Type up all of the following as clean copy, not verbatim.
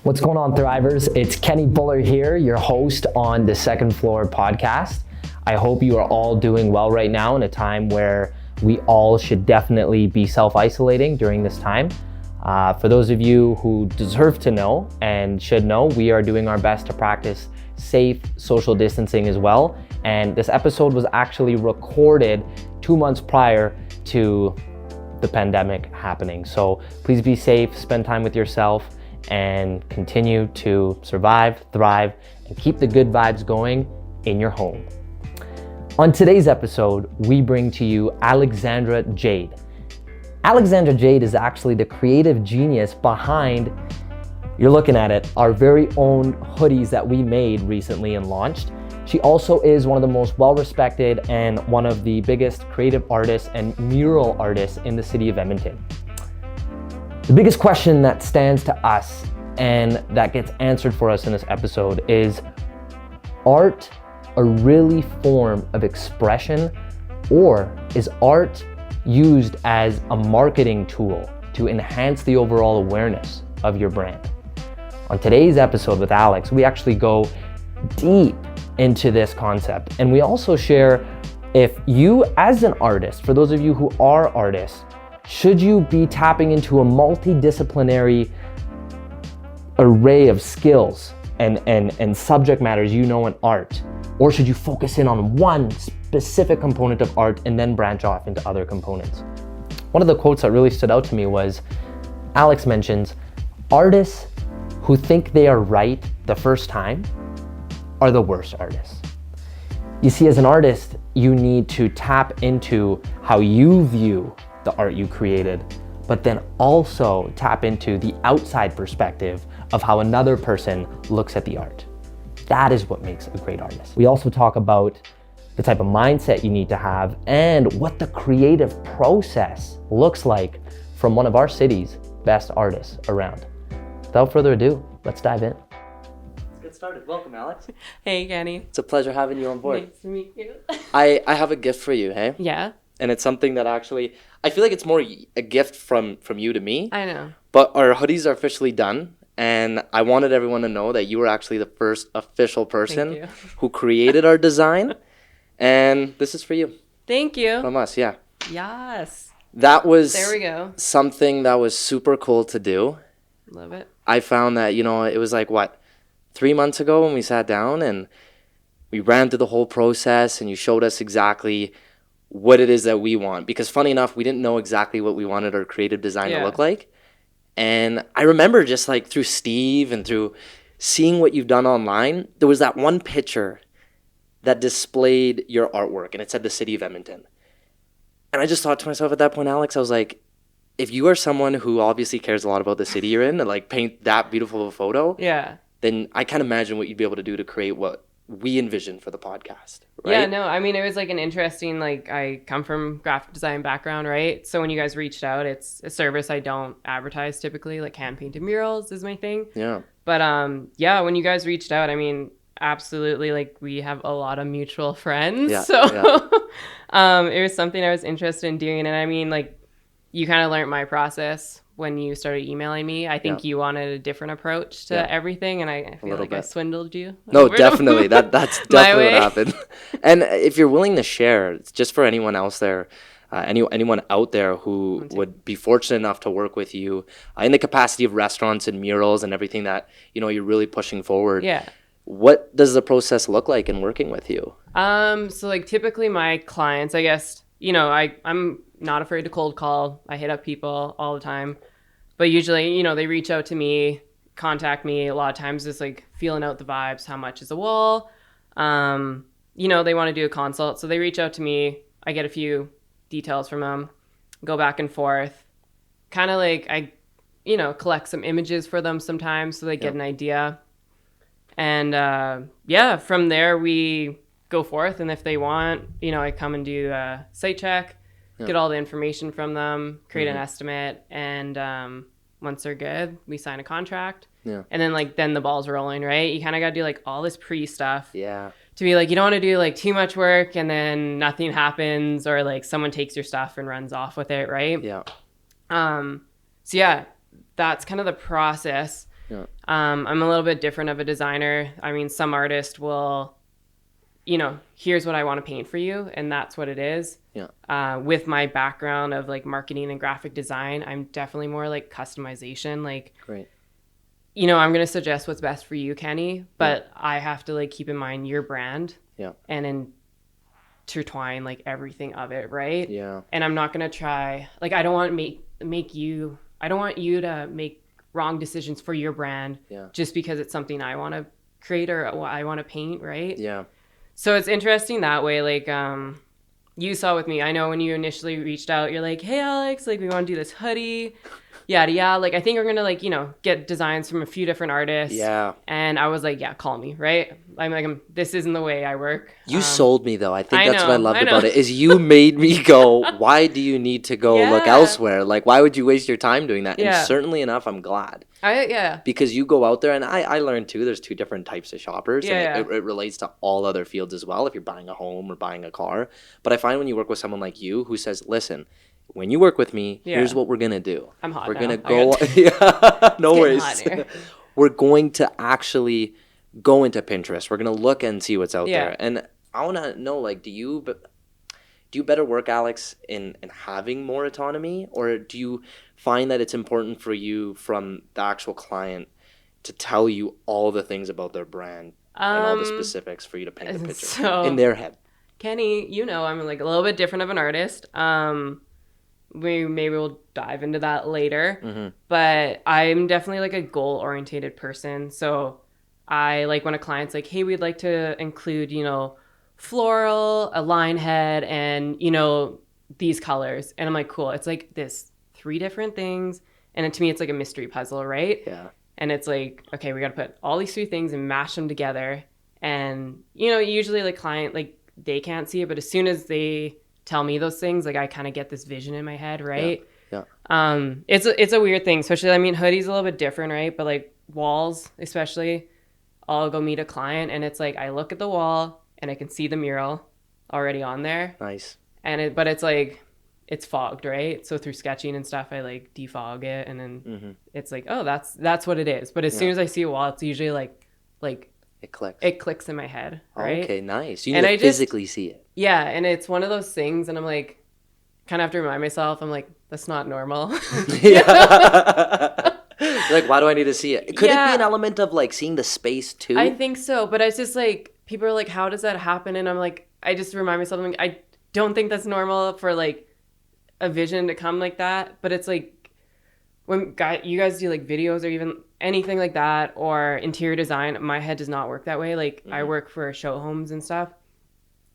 What's going on, Thrivers? It's Kenny Buller here, your host on the Second Floor podcast. I hope you are all doing well right now in a time where we all should definitely be self-isolating during this time. For those of you who deserve to know and should know, we are doing our best to practice safe social distancing as well. And this episode was actually recorded 2 months prior to the pandemic happening. So please be safe, spend time with yourself, and continue to survive, thrive, and keep the good vibes going in your home. On today's episode, we bring to you Alixandra Jade. Alixandra Jade is actually the creative genius behind, you're looking at it, our very own hoodies that we made recently and launched. She also is one of the most well-respected and one of the biggest creative artists and mural artists in the city of Edmonton. The biggest question that stands to us and that gets answered for us in this episode is art a really form of expression, or is art used as a marketing tool to enhance the overall awareness of your brand? On today's episode with Alix, we actually go deep into this concept, and we also share if you as an artist, for those of you who are artists, should you be tapping into a multidisciplinary array of skills and subject matters you know in art? Or should you focus in on one specific component of art and then branch off into other components? One of the quotes that really stood out to me was, Alix mentions, artists who think they are right the first time are the worst artists. You see, as an artist, you need to tap into how you view the art you created, but then also tap into the outside perspective of how another person looks at the art. That is what makes a great artist. We also talk about the type of mindset you need to have and what the creative process looks like from one of our city's best artists around. Without further ado, let's dive in. Let's get started. Welcome, Alix. Hey, Kenny. It's a pleasure having you on board. Nice to meet you. I have a gift for you, hey? Yeah. And it's something that actually, I feel like it's more a gift from you to me. I know. But our hoodies are officially done. And I wanted everyone to know that you were actually the first official person who created our design. And this is for you. Thank you. From us, yeah. Yes. That was there we go. Something that was super cool to do. Love it. I found that, it was like, 3 months ago when we sat down and we ran through the whole process and you showed us exactly what it is that we want. Because funny enough, we didn't know exactly what we wanted our creative design to look like. And I remember just like through Steve and through seeing what you've done online, there was that one picture that displayed your artwork and it said the city of Edmonton. And I just thought to myself at that point, Alix, I was like, if you are someone who obviously cares a lot about the city you're in and like paint that beautiful of a photo, then I can't imagine what you'd be able to do to create what we envisioned for the podcast. Right? Yeah, no, I mean, it was like an interesting, I come from graphic design background, right? So when you guys reached out, it's a service I don't advertise typically, like hand painted murals is my thing. Yeah. But when you guys reached out, I mean, absolutely, we have a lot of mutual friends. Yeah, so it was something I was interested in doing. And I mean, you kind of learned my process when you started emailing me. I think you wanted a different approach to everything, and I feel like I swindled you. No, definitely. That's definitely what happened. And if you're willing to share, it's just for anyone else there, anyone out there who would be fortunate enough to work with you in the capacity of restaurants and murals and everything that you're really pushing forward. Yeah. What does the process look like in working with you? So typically my clients, I guess, I'm not afraid to cold call. I hit up people all the time. But usually, they reach out to me, contact me. A lot of times it's feeling out the vibes. How much is a wall? They want to do a consult. So they reach out to me. I get a few details from them, go back and forth. Kind of I collect some images for them sometimes so they get an idea. And from there we go forth. And if they want, I come and do a site check. Get all the information from them, create an estimate, and once they're good, we sign a contract. Yeah. And then then the ball's rolling, right? You kind of got to do all this pre-stuff. Yeah. To be you don't want to do too much work and then nothing happens, or someone takes your stuff and runs off with it, right? Yeah. So yeah, that's kind of the process. Yeah. I'm a little bit different of a designer. I mean, some artists will, here's what I want to paint for you, and that's what it is. Yeah. With my background of like marketing and graphic design, I'm definitely more like customization. Like, Great. I'm going to suggest what's best for you, Kenny, but I have to like keep in mind your brand. Yeah. And intertwine like everything of it, right? Yeah. And I'm not going to try, like, I don't want you to make wrong decisions for your brand just because it's something I want to create or I want to paint, right? Yeah. So it's interesting that way. Like, you saw with me, I know when you initially reached out, you're like, hey, Alix, like, we want to do this hoodie, yada, yada. Like, I think we're going to, like, get designs from a few different artists. Yeah. And I was like, yeah, call me, right? I'm like, this isn't the way I work. You sold me, though. I think that's what I loved I know. about it, is you made me go, why do you need to go look elsewhere? Like, why would you waste your time doing that? And certainly enough, I'm glad. Because you go out there, and I learned, too, there's two different types of shoppers. And it relates to all other fields as well, if you're buying a home or buying a car. But I find when you work with someone like you who says, listen, when you work with me, here's what we're going to do. I'm hot We're now. going to go... no worries. We're going to actually go into Pinterest. We're going to look and see what's out there. And I want to know, like, do you better work, Alix, in having more autonomy? Or do you find that it's important for you from the actual client to tell you all the things about their brand and all the specifics for you to paint a picture in their head? Kenny, I'm like a little bit different of an artist. Maybe we'll dive into that later. Mm-hmm. But I'm definitely like a goal-oriented person. So I like when a client's like, hey, we'd like to include, floral, a line head, and, these colors. And I'm like, cool. It's like this 3 different things. And to me, it's like a mystery puzzle, right? Yeah. And it's like, okay, we got to put all these 3 things and mash them together. And, usually like client, like they can't see it, but as soon as they tell me those things, like I kind of get this vision in my head, right? Yeah. It's a weird thing, especially, hoodie's a little bit different, right? But like walls, especially, I'll go meet a client and it's like I look at the wall and I can see the mural already on there. Nice. But it's like it's fogged, right? So through sketching and stuff, I like defog it, and then it's like, oh, that's what it is. But as soon as I see a wall, it's usually like it clicks. It clicks in my head, right? Okay, nice. You need to physically see it. Yeah, and it's one of those things, and I'm like, kind of have to remind myself, I'm like, that's not normal. Like, why do I need to see it? Could it be an element of like seeing the space too? I think so, but it's just like people are like, how does that happen? And I'm like, I just remind myself, I'm like, I don't think that's normal for like a vision to come like that. But it's like when you guys do like videos or even anything like that or interior design, my head does not work that way. Like I work for show homes and stuff,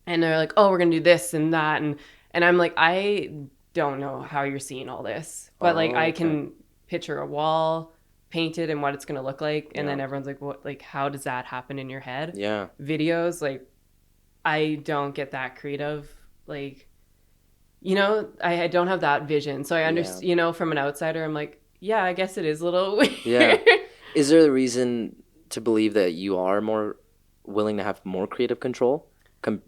and they're like, oh, we're gonna do this and that, and I'm like, I don't know how you're seeing all this, but I can picture a wall painted and what it's gonna look like, and then everyone's like, what? Like, how does that happen in your head? Yeah. Videos, like, I don't get that creative, like, I don't have that vision, so I understand. From an outsider, I'm like, yeah, I guess it is a little weird. Yeah. Is there a reason to believe that you are more willing to have more creative control?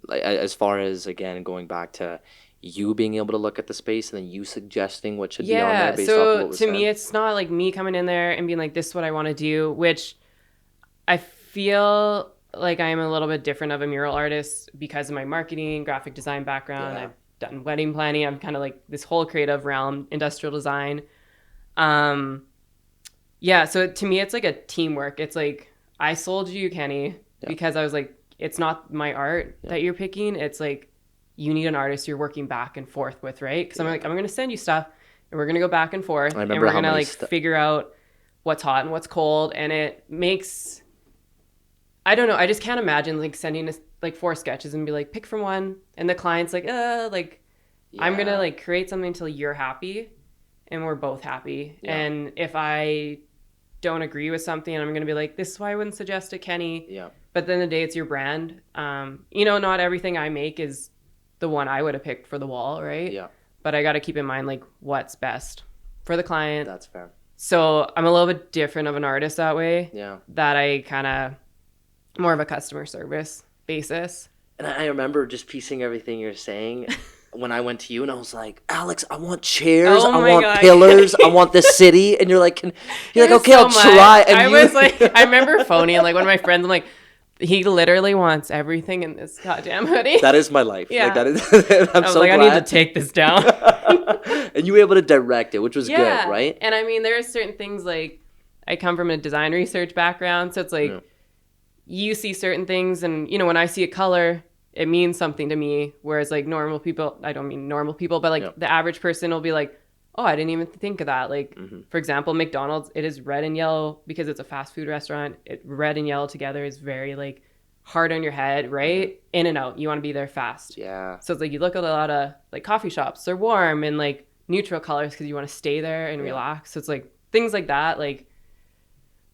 As far as, again, going back to you being able to look at the space and then you suggesting what should be on there based off of what was said? To me, it's not like me coming in there and being like, this is what I want to do, which I feel like I am a little bit different of a mural artist because of my marketing, graphic design background. I've done wedding planning. I'm kind of like this whole creative realm, industrial design. So to me, it's like a teamwork. It's like, I sold you, Kenny, because I was like, it's not my art that you're picking. It's like, you need an artist you're working back and forth with, right? Because I'm like, I'm going to send you stuff and we're going to go back and forth. And we're going to figure out what's hot and what's cold. And it makes, I don't know. I just can't imagine like sending us like 4 sketches and be like, pick from one. And the client's like, I'm going to like create something until you're happy and we're both happy. Yeah. And if I don't agree with something, I'm going to be like, this is why I wouldn't suggest it, Kenny. Yeah. But then the day it's your brand. Not everything I make is the one I would have picked for the wall, right? Yeah. But I got to keep in mind like what's best for the client. That's fair. So I'm a little bit different of an artist that way. Yeah. That I kind of more of a customer service basis. And I remember just piecing everything you're saying when I went to you and I was like, Alex, I want chairs, Oh I my want God. pillars, I want the city. And you're like, There's okay, so I'll much. try. And I you, was like, I remember phoning like one of my friends. I'm like, he literally wants everything in this goddamn hoodie. that is my life. Yeah. Like, that is, I'm I was so like, glad. I need to take this down. And you were able to direct it, which was good, right? And I mean, there are certain things like I come from a design research background. So it's like you see certain things and, you know, when I see a color, it means something to me. Whereas like normal people, I don't mean normal people, but like the average person will be like, oh, I didn't even think of that. Like, for example, McDonald's, it is red and yellow because it's a fast food restaurant. Red and yellow together is very like hard on your head, right? In and out. You want to be there fast. Yeah. So it's like you look at a lot of like coffee shops. They're warm and like neutral colors because you want to stay there and relax. So it's like things like that. Like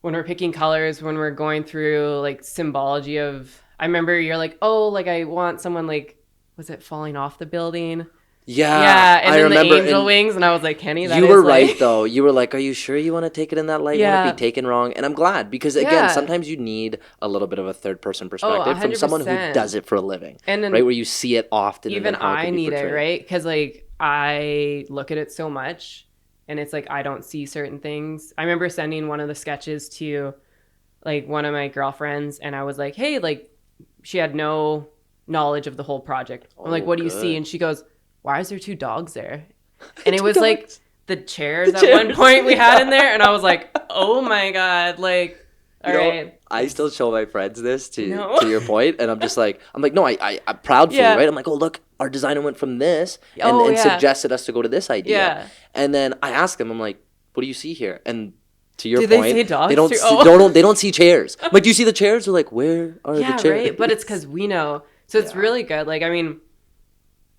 when we're picking colors, when we're going through like symbology of, I remember you're like, oh, like I want someone like, was it falling off the building? Yeah, and I then remember, the angel wings, and I was like, Kenny, that you is were like... right though. You were like, "Are you sure you want to take it in that light? You want to be taken wrong?" And I'm glad because again, sometimes you need a little bit of a third person perspective from someone who does it for a living, and then, right? Where you see it often. Even and then how I it need it, right? Because like I look at it so much, and it's like I don't see certain things. I remember sending one of the sketches to like one of my girlfriends, and I was like, "Hey, like," she had no knowledge of the whole project. I'm like, "What do you see?" And she goes, "Why is there 2 dogs there?" And it was like the chairs at one point we had in there, and I was like, "Oh my God!" Like, all right. I still show my friends this to your point, and I'm like, no, I'm proud for you, right? I'm like, oh look, our designer went from this and suggested us to go to this idea. Yeah. And then I ask them, I'm like, what do you see here? And to your Did point, they say dogs? They don't see chairs. I'm like, do you see the chairs? They're like, where are the chairs? Right. But it's because we know, so it's really good. Like, I mean,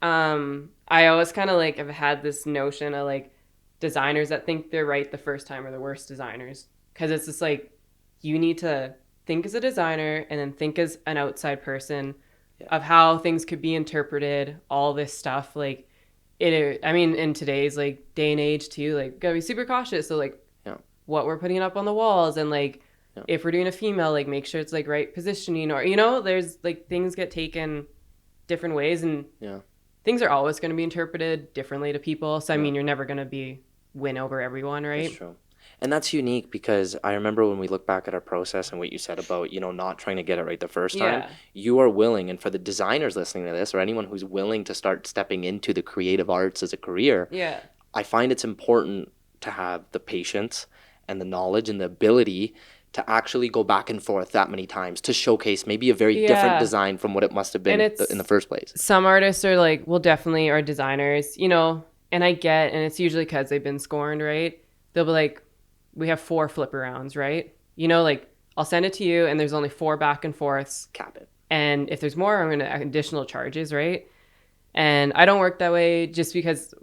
I always kind of like have had this notion of like designers that think they're right the first time are the worst designers, because it's just like you need to think as a designer and then think as an outside person of how things could be interpreted, all this stuff. Like I mean, in today's like day and age too, like gotta be super cautious. So like what we're putting up on the walls, and like if we're doing a female, like make sure it's like right positioning, or, you know, there's like things get taken different ways, and things are always going to be interpreted differently to people. So I mean, you're never going to win over everyone, right? That's true. And that's unique because I remember when we look back at our process and what you said about, you know, not trying to get it right the first time, you are willing, and for the designers listening to this or anyone who's willing to start stepping into the creative arts as a career, I find it's important to have the patience and the knowledge and the ability to actually go back and forth that many times to showcase maybe a very different design from what it must have been in the first place. Some artists are like, well, definitely are designers, you know, and I get, and it's usually because they've been scorned, right? They'll be like, we have 4 flip arounds, right? You know, like I'll send it to you and there's only 4 back and forths. Cap it. And if there's more, I'm going to additional charges, right? And I don't work that way just because,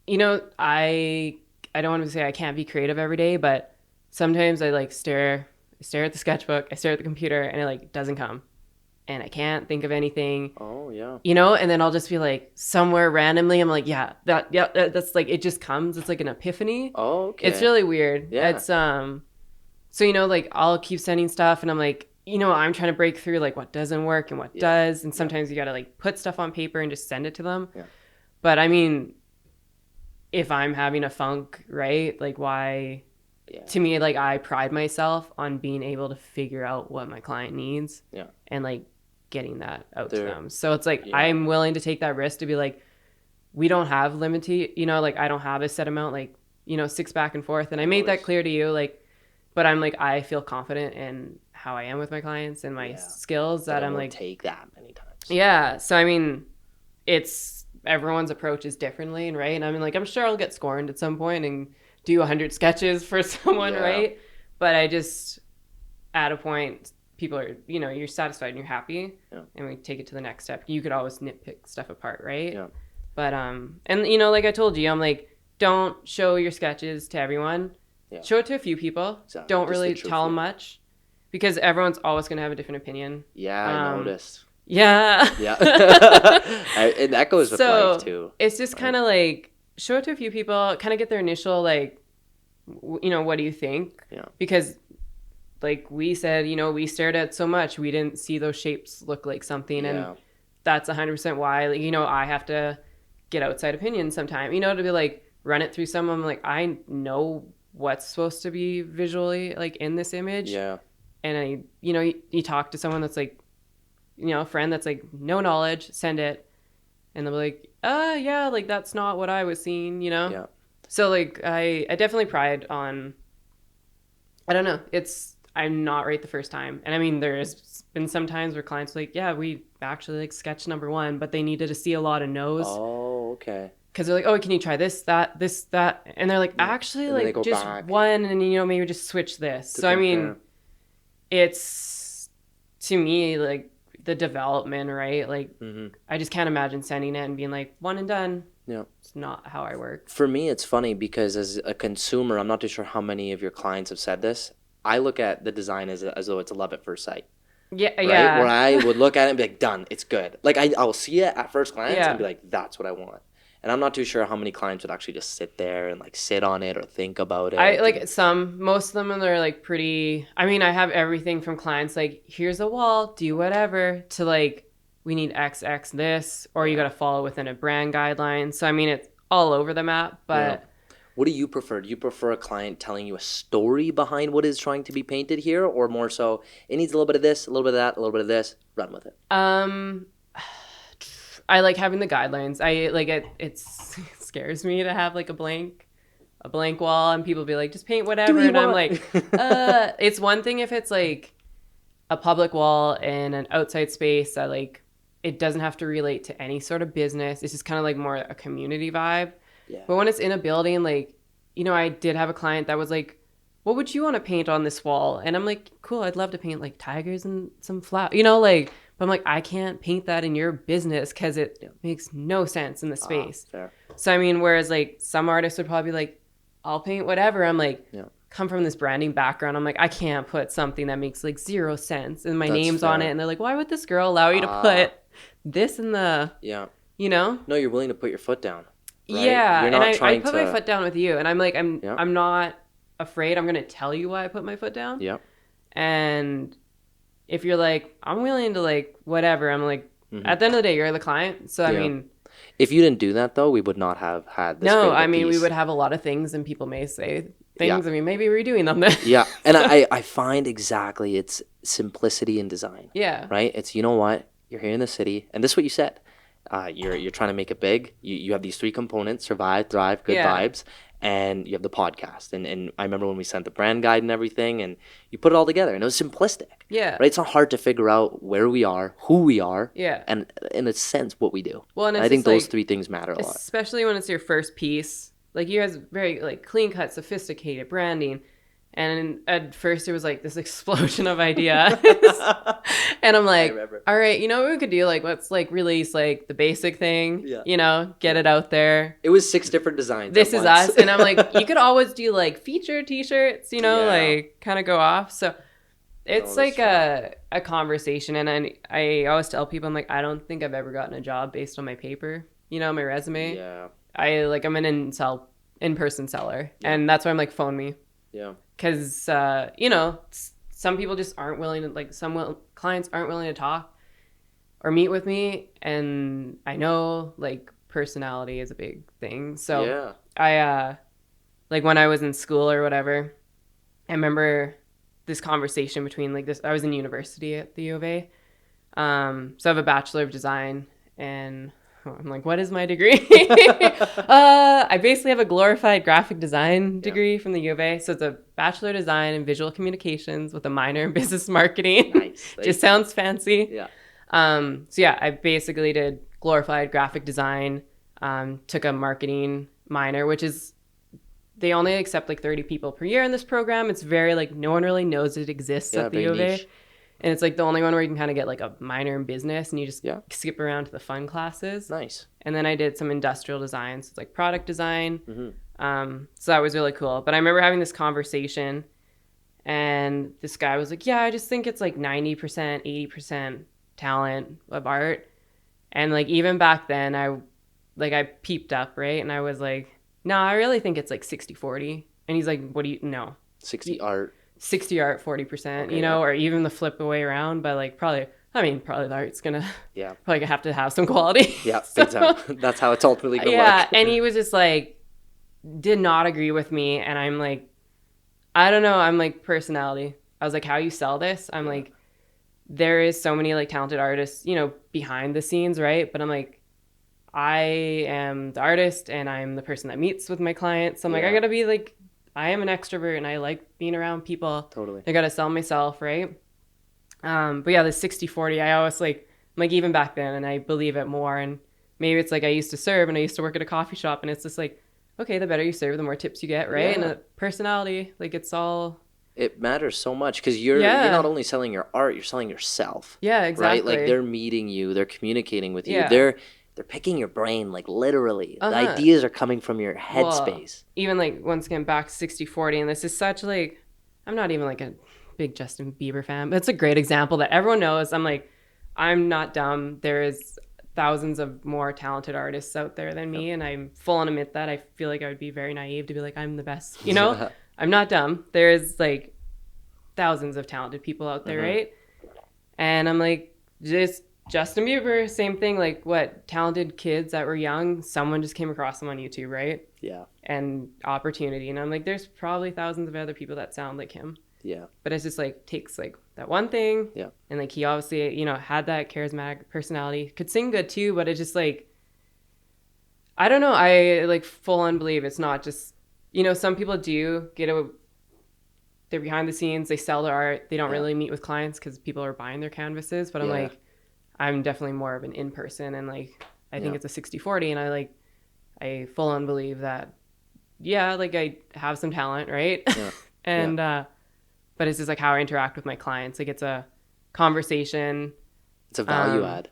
you know, I don't want to say I can't be creative every day, but sometimes I like stare at the sketchbook, I stare at the computer, and it like doesn't come. And I can't think of anything. Oh, yeah. You know, and then I'll just be like somewhere randomly, I'm like, that's like, it just comes. It's like an epiphany. Oh, okay. It's really weird. Yeah. It's, so, you know, like I'll keep sending stuff and I'm like, you know, I'm trying to break through like what doesn't work and what does. And sometimes you got to like put stuff on paper and just send it to them. Yeah. But I mean, if I'm having a funk, right? Like why... Yeah. To me, like I pride myself on being able to figure out what my client needs and like getting that out to them. So it's like I'm willing to take that risk to be like, we don't have limited, you know, like I don't have a set amount, like, you know, 6 back and forth. And I made that clear to you, like, but I'm like, I feel confident in how I am with my clients and my skills that I'm like, take that many times. Yeah. So I mean, it's everyone's approach is differently, and right. And I mean, like, I'm sure I'll get scorned at some point and do 100 sketches for someone, right? But I just, at a point, people are, you know, you're satisfied and you're happy, and we take it to the next step. You could always nitpick stuff apart, right? Yeah. But and you know, like I told you, I'm like, don't show your sketches to everyone. Yeah. Show it to a few people. Exactly. Don't really tell them much, because everyone's always gonna have a different opinion. Yeah, I noticed. Yeah. Yeah. And that goes with life too. It's just kind of like, show it to a few people, kind of get their initial, like, you know, what do you think? Yeah. Because, like we said, you know, we stared at so much, we didn't see those shapes look like something. And that's 100% why, like, you know, I have to get outside opinions sometime, you know, to be like, run it through someone. Like, I know what's supposed to be visually like in this image. Yeah. And I, you know, you talk to someone that's like, you know, a friend that's like, no knowledge, send it. And they'll be like, yeah, like that's not what I was seeing, you know? Yeah. So like, I definitely pride on, I don't know, I'm not right the first time. And I mean, there's been some times where clients are like, yeah, we actually like sketch number one, but they needed to see a lot of no's. Oh, okay. Because they're like, oh, can you try this, that? And they're like, actually, like just back. one, and you know, maybe just switch this. So, I mean, it's, to me, like the development, right? Like, I just can't imagine sending it and being like, one and done. Yeah. It's not how I work. For me, it's funny because as a consumer, I'm not too sure how many of your clients have said this. I look at the design as though it's a love at first sight. Yeah, right? yeah. Where I would look at it and be like, done, it's good. Like, I'll see it at first glance and be like, that's what I want. And I'm not too sure how many clients would actually just sit there and like sit on it or think about it. I like most of them are like pretty, I mean, I have everything from clients like, here's a wall, do whatever, to like, we need XX this, or you got to follow within a brand guideline. So, I mean, it's all over the map, but. Yeah. What do you prefer? Do you prefer a client telling you a story behind what is trying to be painted here, or more so, it needs a little bit of this, a little bit of that, a little bit of this, run with it? I like having the guidelines. I like it. It scares me to have like a blank wall, and people be like, just paint whatever, and I'm like, it's one thing if it's like a public wall in an outside space that like it doesn't have to relate to any sort of business. It's just kind of like more a community vibe. Yeah. But when it's in a building, like, you know, I did have a client that was like, what would you want to paint on this wall? And I'm like, cool, I'd love to paint like tigers and some flowers, you know, like, but I'm like, I can't paint that in your business because it makes no sense in the space. Fair. So, I mean, whereas like some artists would probably be like, I'll paint whatever. I'm like, come from this branding background. I'm like, I can't put something that makes like 0 sense and my name's on it. And they're like, why would this girl allow you to put this in the, you know? No, you're willing to put your foot down. Right? Yeah. You're not and I put to... my foot down with you. And I'm like, I'm not afraid. I'm going to tell you why I put my foot down. Yeah. And if you're like, I'm willing to like, whatever, I'm like, at the end of the day, you're the client. So, I mean. If you didn't do that, though, we would not have had this. No, I mean, we would have a lot of things and people may say things. I mean, maybe we're doing them then. Yeah. And I find exactly it's simplicity in design. Yeah. Right? It's, you know what? You're here in the city. And this is what you said. You're trying to make it big. You have these 3 components: survive, thrive, good vibes. And you have the podcast. And I remember when we sent the brand guide and everything, and you put it all together, and it was simplistic. Yeah. Right? It's not hard to figure out where we are, who we are, yeah, and in a sense, what we do. Well, and I think those 3 things matter a lot. Especially when it's your first piece. Like, you guys very like clean cut, sophisticated branding. And at first it was like this explosion of ideas. And I'm like, all right, you know what we could do? Like, let's like release like the basic thing, you know, get it out there. It was 6 different designs. This is us. And I'm like, you could always do like feature t-shirts, you know, like kind of go off. So it's like a conversation. And I always tell people, I'm like, I don't think I've ever gotten a job based on my paper, you know, my resume. Yeah. I'm an in-person seller. Yeah. And that's why I'm like, phone me. Yeah. Because, you know, some people just aren't willing to, like, clients aren't willing to talk or meet with me. And I know, like, personality is a big thing. So I, like, when I was in school or whatever, I remember this conversation between, like, I was in university at the U of A. So I have a Bachelor of Design, and I'm like, what is my degree? I basically have a glorified graphic design degree from the U of A. So it's a Bachelor of Design in Visual Communications with a minor in Business Marketing. Nice. Just sounds fancy. Yeah. So yeah, I basically did glorified graphic design, took a marketing minor, which is, they only accept like 30 people per year in this program. It's very like, no one really knows it exists at the U of A. And it's like the only one where you can kind of get like a minor in business and you just skip around to the fun classes. Nice. And then I did some industrial design. So it's like product design. Mm-hmm. So that was really cool. But I remember having this conversation and this guy was like, yeah, I just think it's like 90%, 80% talent of art. And like, even back then I peeped up, right? And I was like, no, I really think it's like 60-40. And he's like, what do you know? 60 art, 40%, okay, you know, or even the flip the way around, but like probably I mean, probably the art's gonna Yeah. probably have to have some quality. Yeah, So, big time. That's how it's ultimately gonna yeah, work. and he was just like, did not agree with me, and I'm like, I don't know, I'm like, personality. I was like, how you sell this? I'm like, there is so many like talented artists, you know, behind the scenes, right? But I'm like, I am the artist and I'm the person that meets with my clients. So I'm like, I gotta be like, I am an extrovert and I like being around people. Totally. I gotta sell myself, right? But yeah, the 60-40, I always like, I'm like, even back then, and I believe it more. And maybe it's like I used to serve and I used to work at a coffee shop, and it's just like, okay, the better you serve, the more tips you get, right? And the personality, like, it's all. It matters so much because you're not only selling your art, you're selling yourself. Yeah, exactly. Right? Like, they're meeting you, they're communicating with you, Yeah. they're picking your brain, like, literally. The ideas are coming from your headspace. Even like, once again, back 60-40, and this is such like, I'm not even like a big Justin Bieber fan, but it's a great example that everyone knows. I'm like, I'm not dumb. There is thousands of more talented artists out there than me, and I'm full on admit that. I feel like I would be very naive to be like, I'm the best, you know? I'm not dumb. There's like thousands of talented people out there, right? And I'm like, just Justin Bieber, same thing. Like, what, talented kids that were young, someone just came across them on YouTube, right? Yeah. And opportunity. And I'm like, there's probably thousands of other people that sound like him. Yeah. But it's just like, takes like that one thing. Yeah. And like, he obviously, you know, had that charismatic personality, could sing good too, but it's just like, I don't know. I like full on believe it's not just, you know, some people do they're behind the scenes, they sell their art, they don't really meet with clients because people are buying their canvases. But I'm like, I'm definitely more of an in-person, and like, I think it's a 60-40, and I full on believe that, like, I have some talent, right? Yeah. And, but it's just like how I interact with my clients. Like, it's a conversation. It's a value add.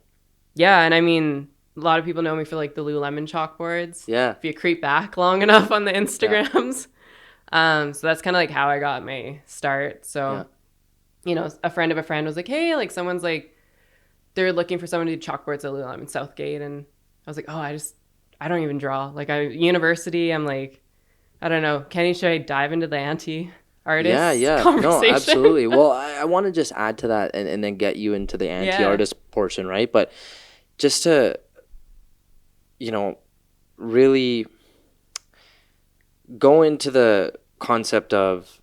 Yeah. And I mean, a lot of people know me for like the lululemon chalkboards. Yeah. If you creep back long enough on the Instagrams. So that's kind of like how I got my start. So, you know, a friend of a friend was like, hey, like, someone's like, they're looking for someone to do chalkboards at Lululemon Southgate. And I was like, oh, I don't even draw. Like, university, I'm like, I don't know. Kenny, should I dive into the anti-artist conversation? No, absolutely. Well, I want to just add to that and then get you into the anti-artist portion, right? But just to, you know, really go into the concept of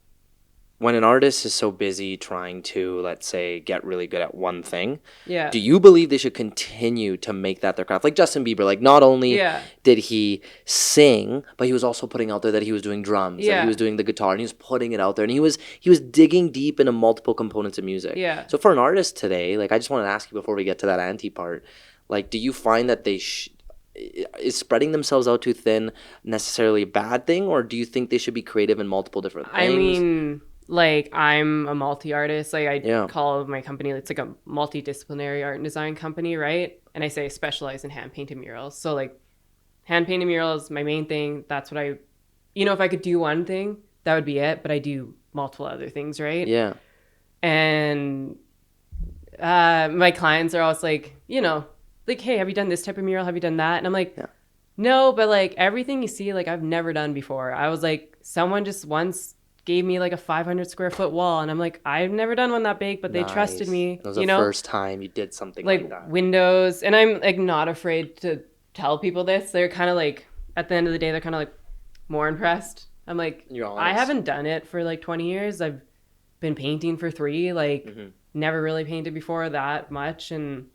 when an artist is so busy trying to, let's say, get really good at one thing, do you believe they should continue to make that their craft? Like Justin Bieber, like, not only did he sing, but he was also putting out there that he was doing drums, that he was doing the guitar, and he was putting it out there, and he was digging deep into multiple components of music. Yeah. So for an artist today, like, I just want to ask you before we get to that anti part, like, do you find that they is spreading themselves out too thin necessarily a bad thing, or do you think they should be creative in multiple different things? I mean, like, I'm a multi-artist. Like, I call my company, it's like a multidisciplinary art and design company, right? And I say I specialize in hand-painted murals. So, like, hand-painted murals, my main thing. That's what you know, if I could do one thing, that would be it. But I do multiple other things, right? Yeah. And my clients are always like, you know, like, hey, have you done this type of mural? Have you done that? And I'm like, no, but like, everything you see, like, I've never done before. I was like, someone just once gave me like a 500 square foot wall, and I'm like, I've never done one that big, but they trusted me. It was the first time you did something like that. Windows, and I'm like not afraid to tell people this. They're kind of like, at the end of the day, they're kind of like more impressed. I'm like, I haven't done it for like 20 years. I've been painting for 3, like never really painted before that much. And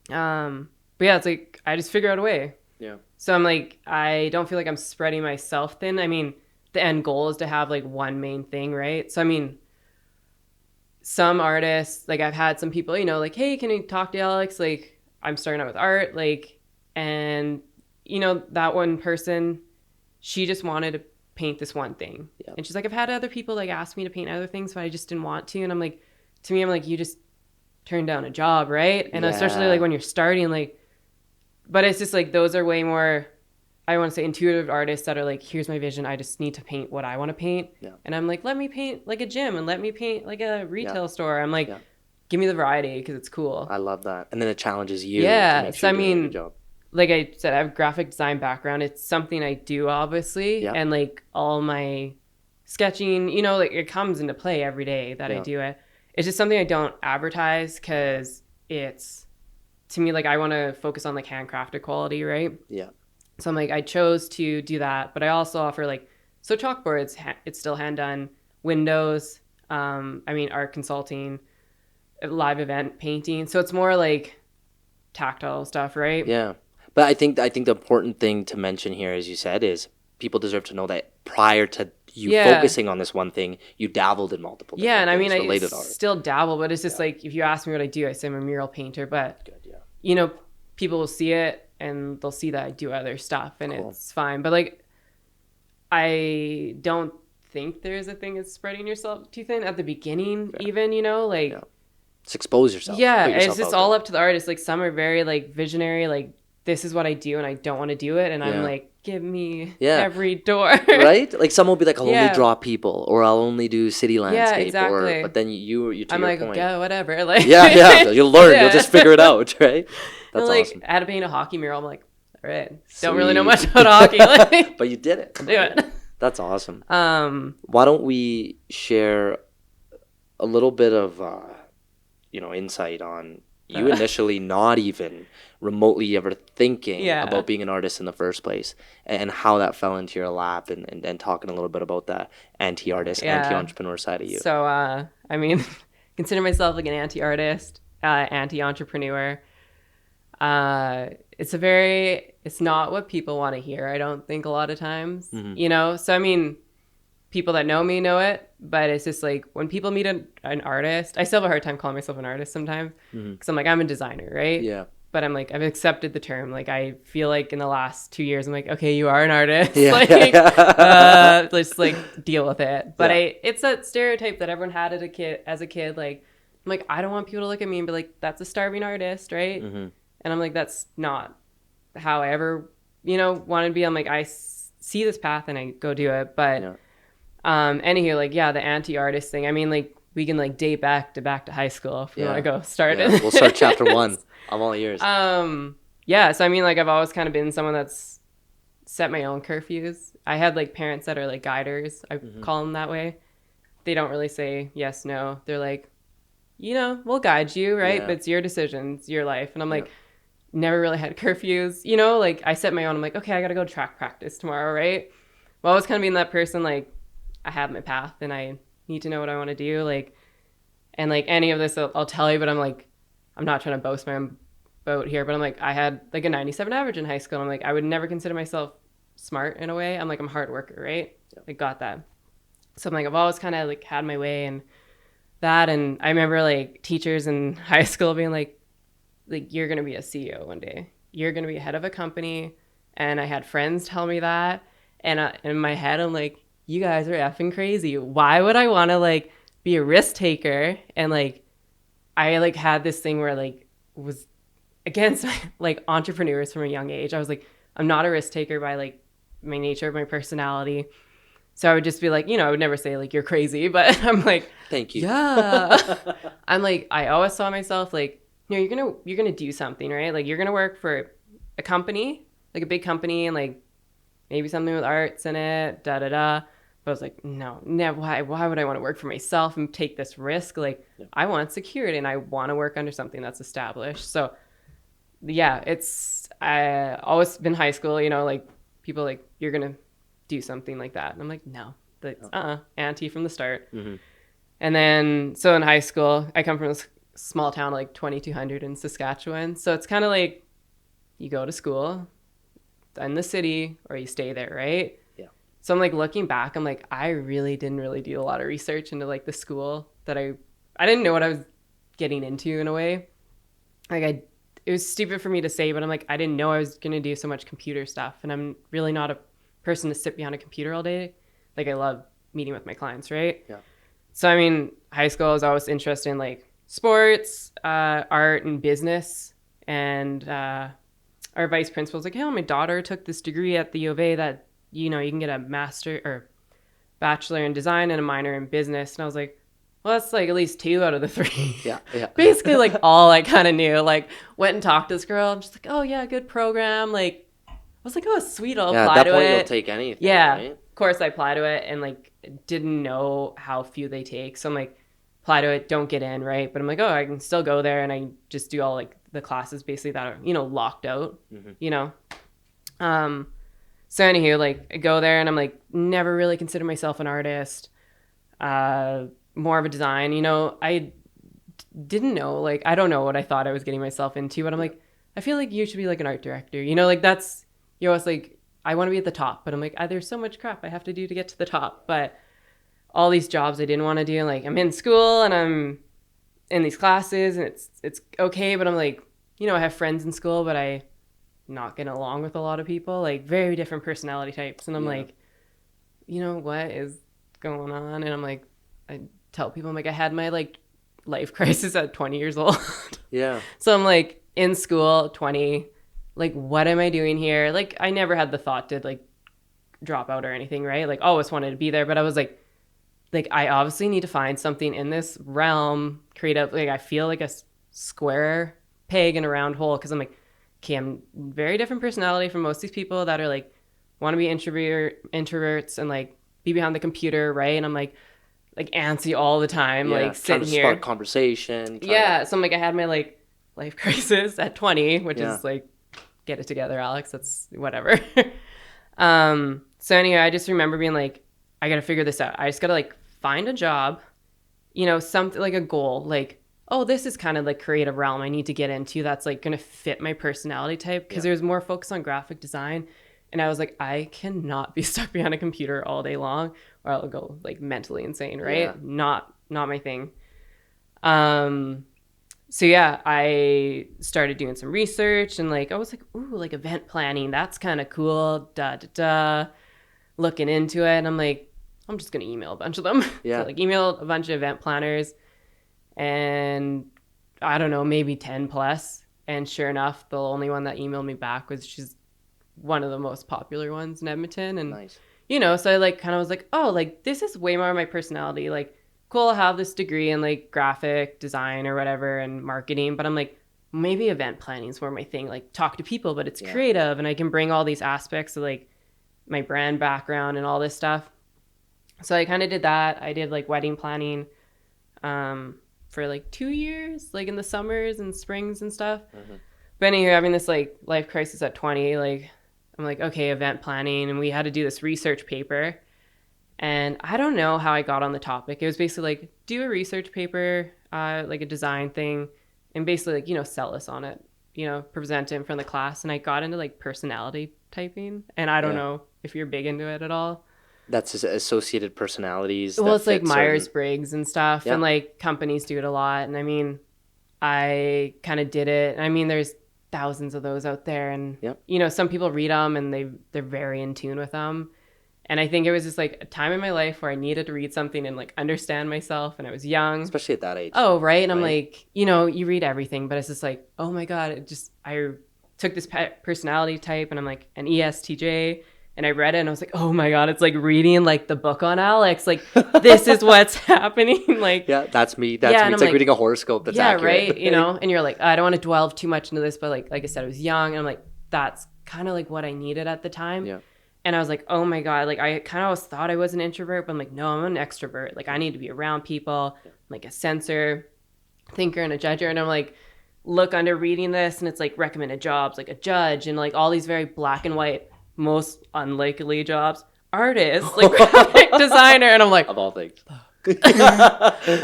but yeah, it's like, I just figure out a way. Yeah. So I'm like, I don't feel like I'm spreading myself thin. I mean, the end goal is to have like one main thing, right? So I mean, some artists, like, I've had some people, you know, like, hey, can you talk to Alix? Like, I'm starting out with art, like, and you know, that one person, she just wanted to paint this one thing. Yeah. And she's like, I've had other people like ask me to paint other things, but I just didn't want to. And I'm like, to me, I'm like, you just turned down a job, right? And especially like when you're starting, like, but it's just like, those are way more, I want to say, intuitive artists that are like, here's my vision, I just need to paint what I want to paint. Yeah. And I'm like, let me paint like a gym, and let me paint like a retail store. I'm like, give me the variety because it's cool. I love that. And then it challenges you. Yeah. To make sure So I you're doing a mean, good job. Like I said, I have graphic design background. It's something I do, obviously. Yeah. And like all my sketching, you know, like it comes into play every day that I do it. It's just something I don't advertise because it's, to me, like, I want to focus on like handcrafted quality, right? Yeah. So I'm like, I chose to do that, but I also offer like, so chalkboards, it's still hand done, windows, art consulting, live event painting. So it's more like tactile stuff, right? Yeah. But I think the important thing to mention here, as you said, is people deserve to know that prior to you focusing on this one thing, you dabbled in multiple different things related art. Still dabble, but it's just like, if you ask me what I do, I say I'm a mural painter, but Good, yeah. you know, people will see it and they'll see that I do other stuff, and it's fine. But like, I don't think there's a thing as spreading yourself too thin at the beginning, even, you know, like, just expose yourself. Yeah, it's just all up to the artist. Like, some are very like visionary, like, this is what I do and I don't want to do it, and I'm like, give me every door. Right? Like, some will be like, I'll only draw people, or I'll only do city landscape. Yeah, exactly. But then you to I'm your like, point. yeah, whatever. Like, you'll learn. You'll just figure it out, right? That's like, awesome. I had to paint a hockey mural. I'm like, all right, don't really know much about hockey. Like, but you did it. I'll do it. That's awesome. Why don't we share a little bit of insight on you initially not even remotely ever thinking about being an artist in the first place, and how that fell into your lap, and talking a little bit about that anti-artist, anti-entrepreneur side of you. So, consider myself like an anti-artist, anti-entrepreneur. It's not what people want to hear, I don't think, a lot of times, you know? So, people that know me know it, but it's just like, when people meet an artist, I still have a hard time calling myself an artist sometimes, because I'm like, I'm a designer, right? Yeah. But I'm like, I've accepted the term. Like, I feel like in the last 2 years, I'm like, okay, you are an artist. Let's like deal with it. But it's that stereotype that everyone had as a kid. Like, I'm like, I don't want people to look at me and be like, that's a starving artist, right? And I'm like, that's not how I ever, wanted to be. I'm like, I see this path and I go do it. But anywho, like, the anti-artist thing. Like, we can like date back to high school if we want to go start it. We'll start chapter 1. I'm all ears. So like, I've always kind of been someone that's set my own curfews. I had like parents that are like guiders. I call them that way. They don't really say yes, no. They're like, we'll guide you, right? But it's your decision, it's your life. And I'm like, never really had curfews. Like, I set my own. I'm like, okay, I got to go to track practice tomorrow, right? Well, I was kind of being that person, like, I have my path and I need to know what I want to do. Like, and like any of this, I'll tell you, but I'm like, I'm not trying to boast my own boat here, but I'm like, I had like a 97 average in high school. I'm like, I would never consider myself smart in a way. I'm like, I'm a hard worker, right? I got that. So I'm like, I've always kind of like had my way and that. And I remember like teachers in high school being like, you're going to be a CEO one day. You're going to be head of a company. And I had friends tell me that. And in my head, I'm like, you guys are effing crazy. Why would I want to like be a risk taker? And like, I like had this thing where like was against like entrepreneurs from a young age. I was like, I'm not a risk taker by like my nature of my personality. So I would just be like, I would never say like, you're crazy, but I'm like, thank you. Yeah. I'm like, I always saw myself like, you're going to do something, right? Like, you're going to work for a company, like a big company, and like maybe something with arts in it, But I was like, no, never. Why would I want to work for myself and take this risk? Like, I want security and I want to work under something that's established. So, I always been high school, like people like, you're going to do something like that. And I'm like, no, that's anti from the start. And then, so in high school, I come from a small town, like 2,200 in Saskatchewan. So it's kind of like, you go to school in the city or you stay there, right? So I'm like, looking back, I'm like, I really didn't really do a lot of research into like the school that I didn't know what I was getting into in a way. Like, it was stupid for me to say, but I'm like, I didn't know I was going to do so much computer stuff. And I'm really not a person to sit behind a computer all day. Like, I love meeting with my clients, right? So, high school, I was always interested in like sports, art, and business. And our vice principal was like, hey, my daughter took this degree at the U of A that, you can get a master or bachelor in design and a minor in business. And I was like, well, that's like at least 2 out of the 3. Basically, like, all I kind of knew. Like, went and talked to this girl. I'm just like, oh yeah, good program. Like, I was like, oh, sweet, I'll apply to it. At that point, you'll take anything. Yeah, right? Of course I applied to it and like didn't know how few they take. So I'm like, apply to it, don't get in, right? But I'm like, oh, I can still go there, and I just do all like the classes basically that are, you know, locked out, you know. So anywho, like I go there and I'm like, never really consider myself an artist, more of a design, you know. I didn't know, like, I don't know what I thought I was getting myself into, but I'm like, I feel like you should be like an art director, you know, like that's, you always like, I want to be at the top, but I'm like, there's so much crap I have to do to get to the top. But all these jobs I didn't want to do, like I'm in school and I'm in these classes and it's okay, but I'm like, you know, I have friends in school, but I not getting along with a lot of people, like very different personality types. And I'm like, you know, what is going on? And I'm like, I tell people, I'm like, I had my like life crisis at 20 years old. Yeah. So I'm like in school, 20, like, what am I doing here? Like, I never had the thought to like drop out or anything, right? Like, always wanted to be there. But I was like, I obviously need to find something in this realm, creative. Like, I feel like a square peg in a round hole. Cause I'm like, okay, I'm very different personality from most of these people that are like, want to be introverts and like be behind the computer, right? And I'm like antsy all the time, like sitting here. Spark conversation. So I'm like, I had my like life crisis at 20, which is like, get it together, Alex. That's whatever. So anyway, I just remember being like, I got to figure this out. I just got to like find a job, you know, something like a goal, like, oh, this is kind of like creative realm I need to get into that's like going to fit my personality type, because there's more focus on graphic design. And I was like, I cannot be stuck behind a computer all day long or I'll go like mentally insane, right? Yeah. Not my thing. So yeah, I started doing some research and like, I was like, ooh, like event planning, that's kind of cool, looking into it. And I'm like, I'm just going to email a bunch of them. Yeah. So like email a bunch of event planners. And I don't know, maybe 10 plus. And sure enough, the only one that emailed me back was she's one of the most popular ones in Edmonton. And, nice. You know, so I like kind of was like, oh, like this is way more my personality. Like, cool, I have this degree in like graphic design or whatever and marketing. But I'm like, maybe event planning is more my thing. Like talk to people, but it's creative. And I can bring all these aspects of like my brand background and all this stuff. So I kind of did that. I did like wedding planning. For like 2 years, like in the summers and springs and stuff. But anyway, having this like life crisis at 20, like I'm like, okay, event planning. And we had to do this research paper. And I don't know how I got on the topic. It was basically like, do a research paper, like a design thing, and basically like, you know, sell us on it, you know, present it in front of the class. And I got into like personality typing. And I don't know if you're big into it at all. That's associated personalities. Well, it's like Myers-Briggs and stuff. And like companies do it a lot. And I mean, I kind of did it. I mean, there's thousands of those out there. And, you know, some people read them and they're very in tune with them. And I think it was just like a time in my life where I needed to read something and like understand myself. And I was young. Especially at that age. Oh, right. And I'm like, you know, you read everything, but it's just like, oh my God, I took this personality type and I'm like an ESTJ. And I read it and I was like, oh my God, it's like reading like the book on Alix. Like, this is what's happening. Like, that's me. That's me. It's like reading a horoscope that's accurate. Right. You know, and you're like, I don't want to delve too much into this, but like I said, I was young. And I'm like, that's kind of like what I needed at the time. Yeah. And I was like, oh my God, like I kind of always thought I was an introvert, but I'm like, no, I'm an extrovert. Like I need to be around people, like a sensor, thinker, and a judger. And I'm like, look under reading this and it's like recommended jobs, like a judge and like all these very black and white, most unlikely jobs, artist, like graphic designer. And I'm like, of all things.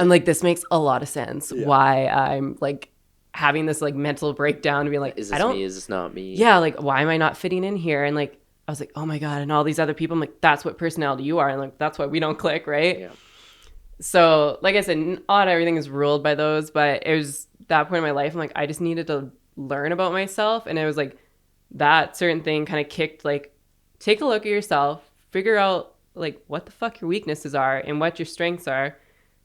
I'm like, this makes a lot of sense. Why I'm like having this like mental breakdown and being like, is this me? Is this not me? Yeah. Like, why am I not fitting in here? And like, I was like, oh my God. And all these other people, I'm like, that's what personality you are. And like, that's why we don't click. Right. Yeah. So like I said, not everything is ruled by those, but it was that point in my life. I'm like, I just needed to learn about myself. And it was like, that certain thing kind of kicked, like, take a look at yourself, figure out like what the fuck your weaknesses are and what your strengths are.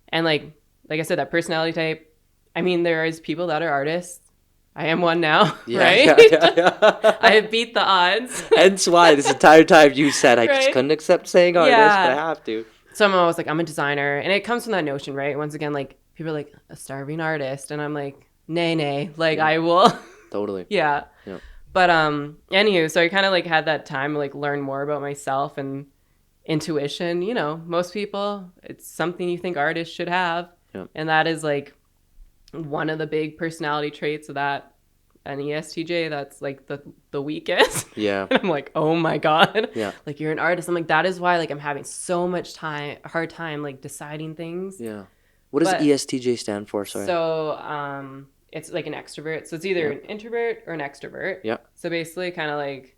And like I said, that personality type, I mean, there is people that are artists. I am one now, right? Yeah. I have beat the odds. Hence why this entire time you said I just couldn't accept saying artist, but I have to. So I'm always like, I'm a designer. And it comes from that notion, right? Once again, like people are like, a starving artist. And I'm like, nay, like I will. Totally. Yeah. But anywho, so I kind of like had that time to like learn more about myself and intuition. You know, most people, it's something you think artists should have. Yeah. And that is like one of the big personality traits of that an ESTJ, that's like the weakest. Yeah. And I'm like, oh my God. Yeah. Like, you're an artist. I'm like, that is why like I'm having so much hard time like deciding things. Yeah. What does ESTJ stand for? Sorry. So it's like an extrovert. So it's either an introvert or an extrovert. Yeah. So basically kind of like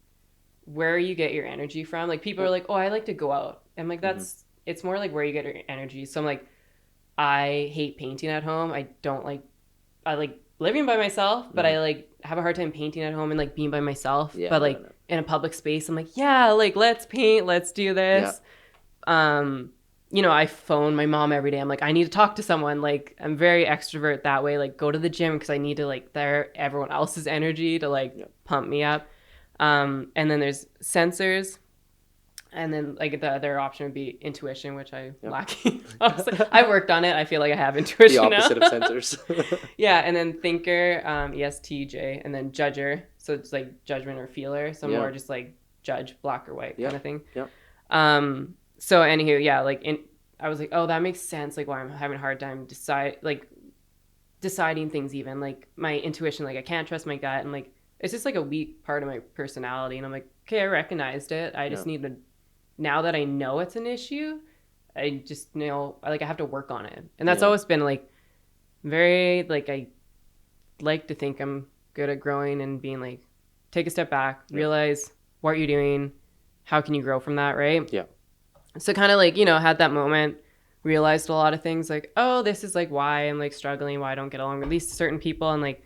where you get your energy from. Like people are like, oh, I like to go out. I'm like, that's it's more like where you get your energy. So I'm like, I hate painting at home. I like living by myself, but I like have a hard time painting at home and like being by myself. Yeah, but like in a public space, I'm like, yeah, like let's paint, let's do this. Yeah. You know, I phone my mom every day. I'm like, I need to talk to someone. Like, I'm very extrovert that way. Like, go to the gym because I need to like everyone else's energy to like pump me up. And then there's sensors. And then like the other option would be intuition, which I lack. I worked on it. I feel like I have intuition the opposite now. of sensors. Yeah, and then thinker, ESTJ, and then judger. So it's like judgment or feeler. So more just like judge, black or white kind of thing. Yeah. So anywho, yeah, like I was like, oh, that makes sense. Like why I'm having a hard time deciding things even. Like my intuition, like I can't trust my gut, and like it's just like a weak part of my personality. And I'm like, okay, I recognized it. I just need to. Now that I know it's an issue, I just know like I have to work on it. And that's always been like very like I like to think I'm good at growing and being like take a step back, realize what you're doing, how can you grow from that, right? Yeah. So kind of like, you know, had that moment, realized a lot of things like, oh, this is like why I'm like struggling, why I don't get along with these certain people, and like,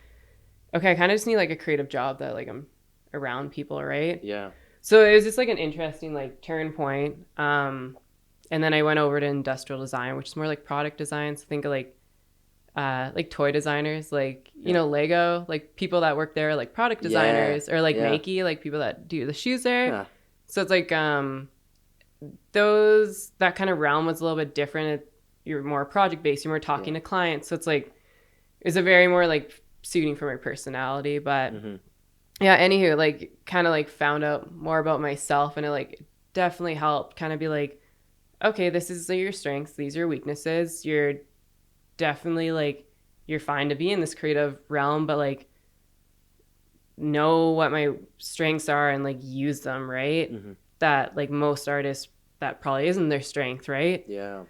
okay, I kind of just need like a creative job that like I'm around people, right? Yeah. So it was just like an interesting like turn point. And then I went over to industrial design, which is more like product design. So think of like toy designers, like, you know, Lego, like people that work there, like product designers, or like Nike, like people that do the shoes there. Yeah. So it's like that kind of realm was a little bit different. You're more project based, you're more talking to clients. So it's like, it's a very more like suiting for my personality, but yeah, anywho, like kind of like found out more about myself, and it like definitely helped kind of be like, okay, this is your strengths, these are your weaknesses. You're definitely like, you're fine to be in this creative realm, but like know what my strengths are and like use them, right? That like most artists, that probably isn't their strength, right? Yeah.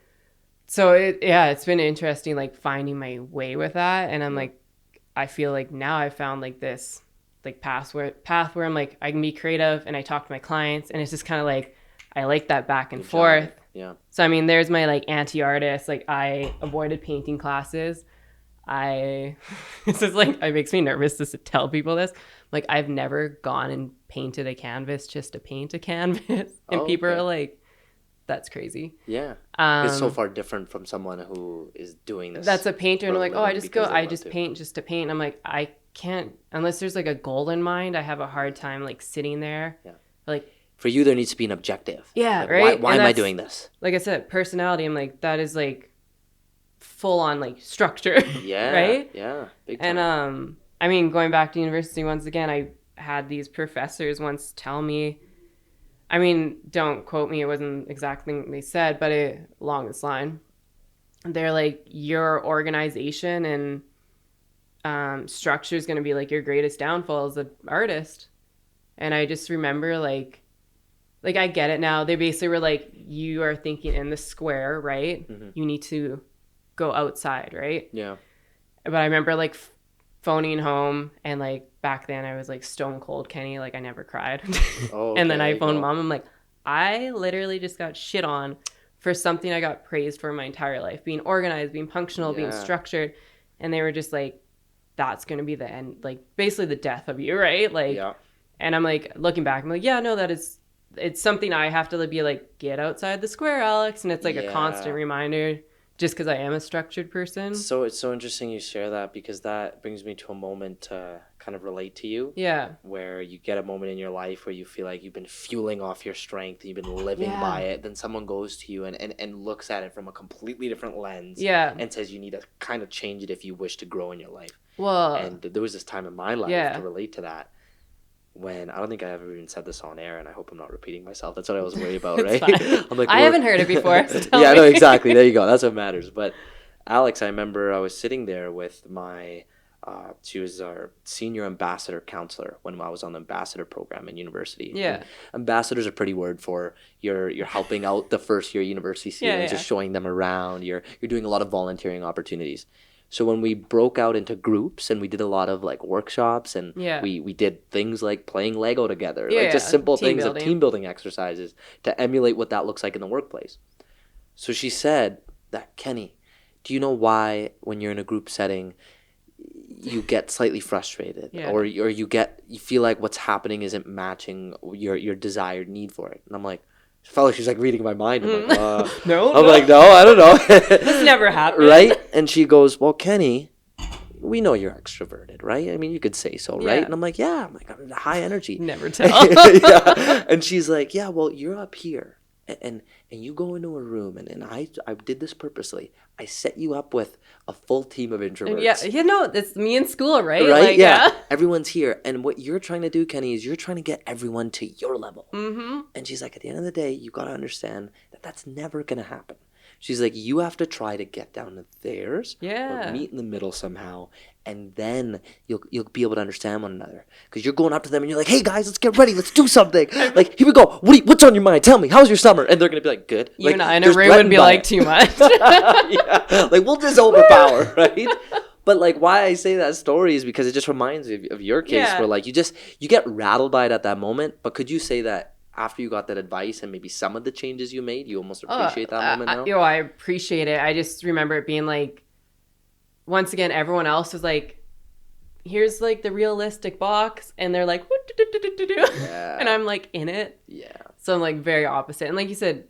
So it's been interesting like finding my way with that, and I'm like, I feel like now I found like this like path where I'm like I can be creative and I talk to my clients, and it's just kind of like I like that back and forth. Yeah. So I mean, there's my like anti-artist. Like I avoided painting classes. This is like it makes me nervous just to tell people this. Like I've never gone and painted a canvas just to paint a canvas, and people are like, "That's crazy." Yeah. It's so far different from someone who is doing this. That's a painter, and I'm like, oh, I just paint just to paint. And I'm like, I can't unless there's like a goal in mind. I have a hard time like sitting there. Yeah. Like for you, there needs to be an objective. Yeah. Like, right. Why am I doing this? Like I said, personality. I'm like, that is like full on like structure. Yeah. Right. Yeah. Big time. And I mean, going back to university once again, I had these professors once tell me, I mean, don't quote me, it wasn't exactly what they said, but along this line, they're like, your organization and structure is going to be like your greatest downfall as an artist. And I just remember like I get it now. They basically were like, you are thinking in the square, right? You need to go outside, right? Yeah. But I remember like phoning home, and like back then I was like stone cold Kenny, like I never cried. And then I phoned mom. I'm like, I literally just got shit on for something I got praised for my entire life, being organized, being punctual, being structured. And they were just like, that's going to be the end, like basically the death of you, right? Like, and I'm like, looking back, I'm like, yeah, no, it's something I have to be like, get outside the square, Alex. And it's like a constant reminder, just because I am a structured person. So it's so interesting you share that, because that brings me to a moment to kind of relate to you. Yeah. Where you get a moment in your life where you feel like you've been fueling off your strength, you've been living by it. Then someone goes to you and looks at it from a completely different lens. Yeah. And says you need to kind of change it if you wish to grow in your life. Well. And there was this time in my life to relate to that, when I don't think I ever even said this on air, and I hope I'm not repeating myself. That's what I was worried about, right? I'm like, I haven't heard it before. So no, exactly. There you go. That's what matters. But Alix, I remember I was sitting there with my, she was our senior ambassador counselor when I was on the ambassador program in university. Yeah. And ambassador's a pretty word for you're helping out the first year university students, yeah. just showing them around. You're doing a lot of volunteering opportunities. So when we broke out into groups and we did a lot of like workshops and we did things like playing Lego together, like just simple things of team building exercises to emulate what that looks like in the workplace. So she said that, Kenny, do you know why when you're in a group setting you get slightly frustrated or you feel like what's happening isn't matching your desired need for it? And I'm like, felt like she's like reading my mind. I'm like, like, no, I don't know. This never happened. Right? And she goes, well, Kenny, we know you're extroverted, right? I mean, you could say so, right? And I'm like, yeah. I'm like, I'm high energy. Never tell. And she's like, yeah, well, you're up here. And you go into a room, and I did this purposely. I set you up with a full team of introverts. Yeah, no, that's me in school, right? Right? Like, yeah. Everyone's here. And what you're trying to do, Kenny, is you're trying to get everyone to your level. Mm-hmm. And she's like, at the end of the day, you got to understand that that's never going to happen. She's like, you have to try to get down to theirs or meet in the middle somehow, and then you'll be able to understand one another. Because you're going up to them and you're like, hey guys, let's get ready, let's do something. Like, here we go. What's on your mind? Tell me, how's your summer? And they're gonna be like, good. You like, and I in a room would be like, too much. Yeah, like we'll just overpower, right? But like, why I say that story is because it just reminds me of your case where like you get rattled by it at that moment. But could you say that after you got that advice and maybe some of the changes you made, you almost appreciate that moment now? I appreciate it. I just remember it being like, once again, everyone else was like, here's like the realistic box. And they're like, and I'm like in it. Yeah. So I'm like very opposite. And like you said,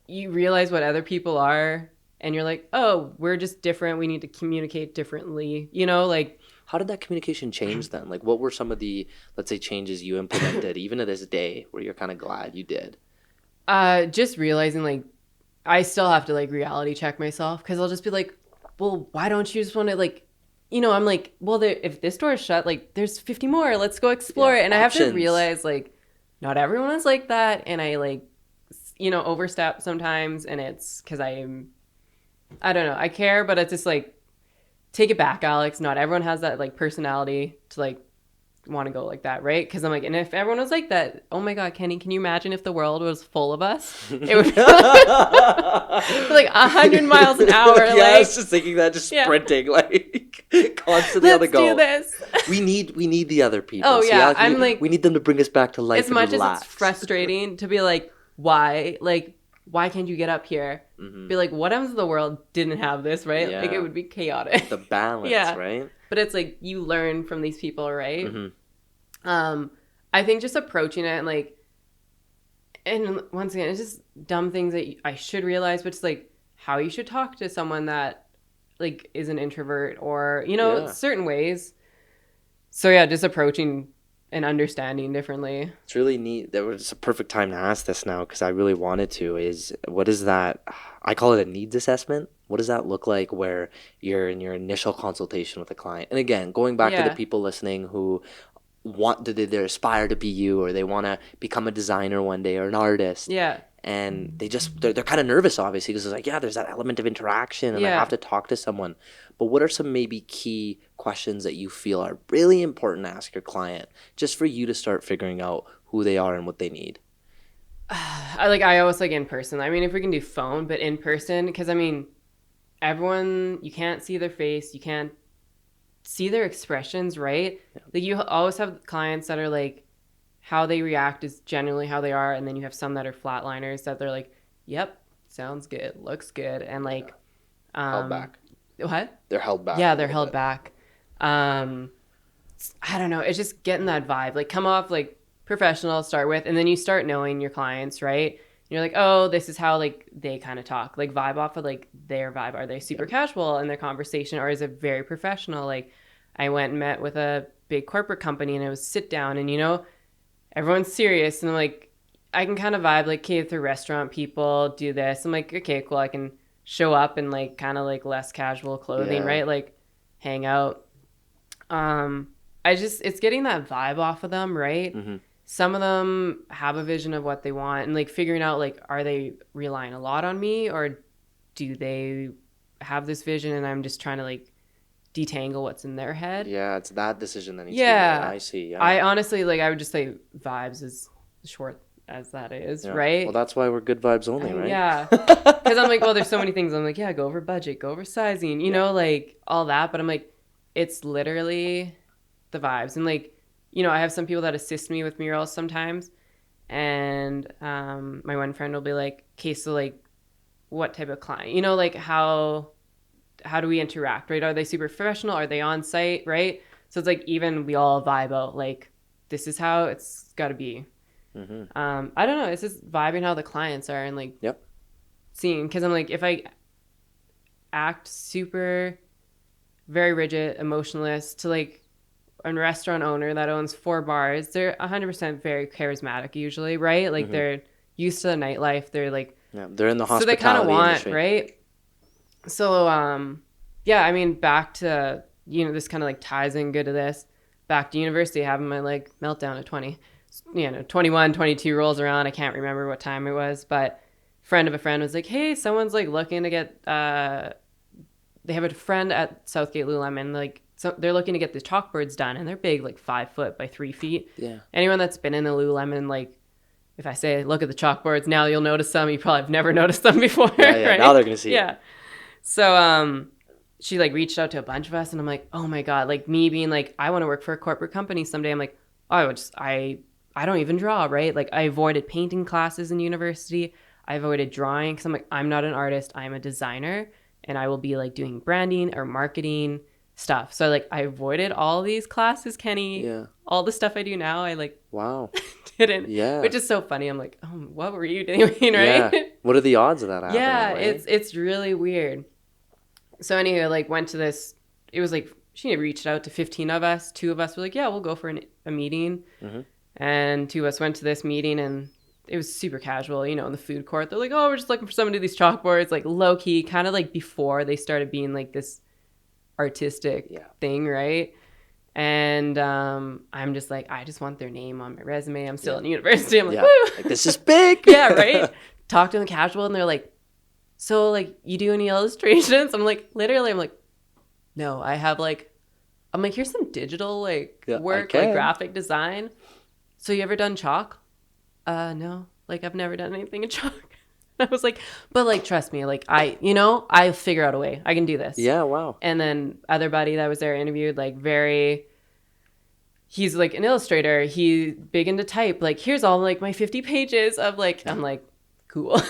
you realize what other people are and you're like, oh, we're just different. We need to communicate differently. You know, like. How did that communication change then? Like, what were some of the, let's say, changes you implemented, even to this day, where you're kind of glad you did? Just realizing, like, I still have to, like, reality check myself. Because I'll just be like, well, why don't you just want to, like, you know, I'm like, well, if this door is shut, like, there's 50 more. Let's go explore it. And options. I have to realize, like, not everyone is like that. And I, like, you know, overstep sometimes. And it's because I don't know. I care, but it's just, like, take it back, Alix. Not everyone has that like personality to like want to go like that, right? Because I'm like, and if everyone was like that, oh my God, Kenny, can you imagine if the world was full of us? It would be like 100 miles an hour. Yeah, I was just thinking that, just sprinting, like constantly on the go. Let's do this. We need the other people. Oh yeah, I'm like, we need them to bring us back to life. As much as it's frustrating to be like, why can't you get up here? Mm-hmm. Be like, what if the world didn't have this, right? Yeah. Like, it would be chaotic. The balance, right? But it's like, you learn from these people, right? Mm-hmm. I think just approaching it and like, and once again, it's just dumb things that I should realize, but it's like how you should talk to someone that like is an introvert or, you know, certain ways. So yeah, just approaching and understanding differently. It's really neat. That was a perfect time to ask this now because I really wanted to. Is what is that? I call it a needs assessment. What does that look like where you're in your initial consultation with a client? And again, going back to the people listening who they aspire to be you, or they want to become a designer one day or an artist. Yeah. And they're kind of nervous, obviously, because it's like, there's that element of interaction and I have to talk to someone. But what are some maybe key questions that you feel are really important to ask your client just for you to start figuring out who they are and what they need? I always like in person. I mean, if we can do phone, but in person, because I mean, everyone, you can't see their face. You can't see their expressions, right? Yeah. Like you always have clients that are like, how they react is generally how they are. And then you have some that are flatliners that they're like, yep, sounds good, looks good. And like, held back. What? They're held back. Yeah, they're held back. I don't know. It's just getting that vibe. Like come off like professional to start with. And then you start knowing your clients, right? And you're like, oh, this is how like they kind of talk. Like vibe off of like their vibe. Are they super casual in their conversation or is it very professional? Like I went and met with a big corporate company and it was sit down and, you know, everyone's serious. And I'm like, I can kind of vibe like, okay, if they're restaurant people, do this. I'm like, okay, cool. I can show up in like kind of like less casual clothing, right? Like hang out. It's getting that vibe off of them, right? Mm-hmm. Some of them have a vision of what they want and like figuring out like, are they relying a lot on me or do they have this vision and I'm just trying to like detangle what's in their head. Yeah, it's that decision that needs to be made. I see. Yeah. I honestly, like, I would just say vibes as short as that is, right? Well, that's why we're good vibes only, right? Yeah. Because I'm like, well, there's so many things. I'm like, yeah, go over budget, go over sizing, you know, like all that. But I'm like, it's literally the vibes. And like, you know, I have some people that assist me with murals sometimes. And my one friend will be like, okay, so like, what type of client? You know, like how do we interact, right? Are they super professional? Are they on site, right? So it's like even we all vibe out, like this is how it's got to be. Mm-hmm. I don't know. It's just vibing how the clients are and like seeing, because I'm like, if I act super, very rigid, emotionless to like a restaurant owner that owns 4 bars, they're 100% very charismatic usually, right? Like they're used to the nightlife. They're like, they're in the hospitality so they kind of want industry. Right? So, yeah, I mean, back to, you know, this kind of like ties in good to this. Back to university, having my like meltdown at 20, you know, 21, 22 rolls around. I can't remember what time it was, but friend of a friend was like, hey, someone's like looking to get, they have a friend at Southgate Lululemon, like, so they're looking to get the chalkboards done, and they're big, like 5 foot by 3 feet. Yeah. Anyone that's been in the Lululemon, like, if I say, look at the chalkboards, now you'll notice them. You probably have never noticed them before. Yeah, right? Now they're going to see it. Yeah. So she like reached out to a bunch of us, and I'm like, oh my God, like me being like, I want to work for a corporate company someday. I'm like, oh, I don't even draw, right? Like I avoided painting classes in university. I avoided drawing because I'm like, I'm not an artist. I'm a designer, and I will be like doing branding or marketing stuff. So like I avoided all these classes, Kenny. Yeah. All the stuff I do now, I like didn't. Yeah. Which is so funny. I'm like, oh, what were you doing, right? Yeah. What are the odds of that happening? Yeah, right? it's really weird. So anyway, like went to this. It was like she had reached out to 15 of us. 2 of us were like, yeah, we'll go for a meeting. Mm-hmm. And 2 of us went to this meeting, and it was super casual, you know, in the food court. They're like, oh, we're just looking for someone to do these chalkboards, like low key, kind of like before they started being like this artistic thing, right? And I'm just like, I just want their name on my resume. I'm still in university. I'm like, woo! Like, this is big. Yeah, right? Talk to them casual, and they're like, so like, you do any illustrations? I'm like, literally, I'm like, no, I have like, I'm like, here's some digital like work, like graphic design. So you ever done chalk? No, like I've never done anything in chalk. I was like, but like, trust me, like I'll figure out a way. I can do this. Yeah, wow. And then other buddy that was there interviewed, like he's like an illustrator. He's big into type. Like, here's all like my 50 pages of like, I'm like, cool.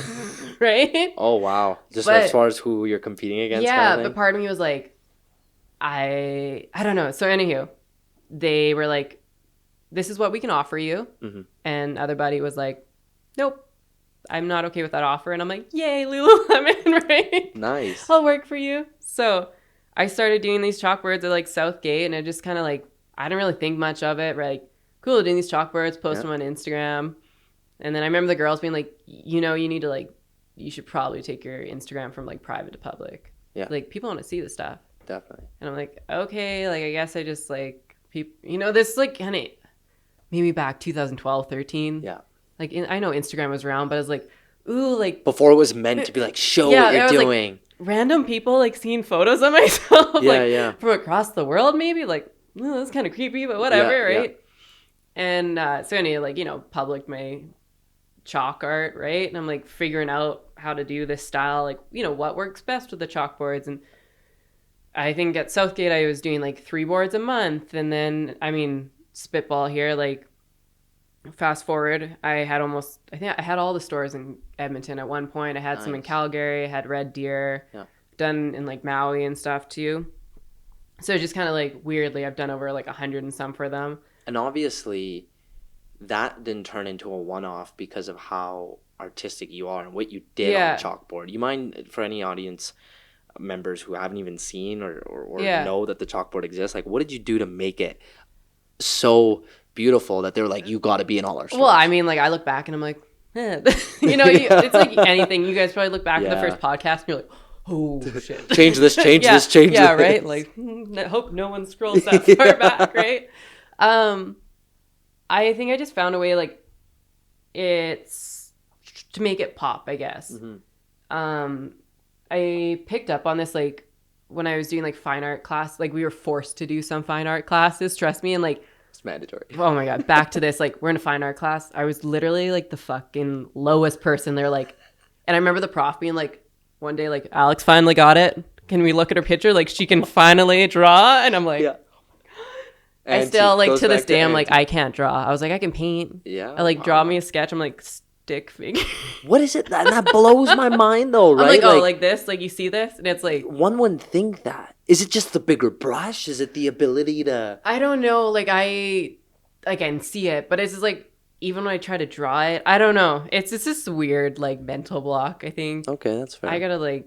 Right? Oh, wow. Just as far as who you're competing against? Yeah, kind of thing? But part of me was like, I don't know. So anywho, they were like, this is what we can offer you. Mm-hmm. And other buddy was like, nope. I'm not okay with that offer. And I'm like, yay, Lululemon, right? Nice. I'll work for you. So I started doing these chalkboards at like Southgate, and I just kind of like, I didn't really think much of it. Right? Like, cool, doing these chalkboards, post them on Instagram. And then I remember the girls being like, you know, you need to like, you should probably take your Instagram from like private to public. Yeah. Like people want to see the stuff. Definitely. And I'm like, okay, like I guess I just like, people, you know, this like kind of maybe back 2012, 13. Yeah. Like, I know Instagram was around, but I was like, ooh, like... Before it was meant to be like, show what you're doing. Like, random people, like, seeing photos of myself, from across the world, maybe. Like, oh, that's kind of creepy, but whatever, right? Yeah. And so anyway, like, you know, published my chalk art, right? And I'm, like, figuring out how to do this style, like, you know, what works best with the chalkboards. And I think at Southgate, I was doing, like, 3 boards a month. And then, I mean, spitball here, like... Fast forward, I think I had all the stores in Edmonton at one point. I had some in Calgary, I had Red Deer, done in like Maui and stuff too. So just kind of like weirdly, I've done over like 100 and some for them. And obviously that didn't turn into a one-off because of how artistic you are and what you did on the chalkboard. You mind, for any audience members who haven't even seen or know that the chalkboard exists, like what did you do to make it so beautiful that they're like, you got to be in all our stores? Well, I mean, like I look back and I'm like, you know, it's like anything. You guys probably look back at the first podcast and you're like, oh shit, change this, change this. Yeah, right. Like, I hope no one scrolls that far back, right? I think I just found a way, like, it's to make it pop, I guess. Mm-hmm. I picked up on this like when I was doing like fine art class, like we were forced to do some fine art classes, trust me, and like It's mandatory. oh my god, back to this, like we're in a fine art class. I was literally like the fucking lowest person. They're like, and I remember the prof being like one day like, Alex finally got it. Can we look at her picture? Like she can finally draw. And I'm like, Yeah. I still like to this day I'm like, I can't draw. I was like, I can paint. Yeah. I like draw me a sketch. I'm like stick figure. What is it? That blows my mind though, right? I'm like, oh, like this, like you see this, and it's like one wouldn't think that. Is it just the bigger brush? Is it the ability to? I don't know. Like I can see it, but it's just like even when I try to draw it, I don't know. It's this weird like mental block. I think. Okay, that's fair. I gotta like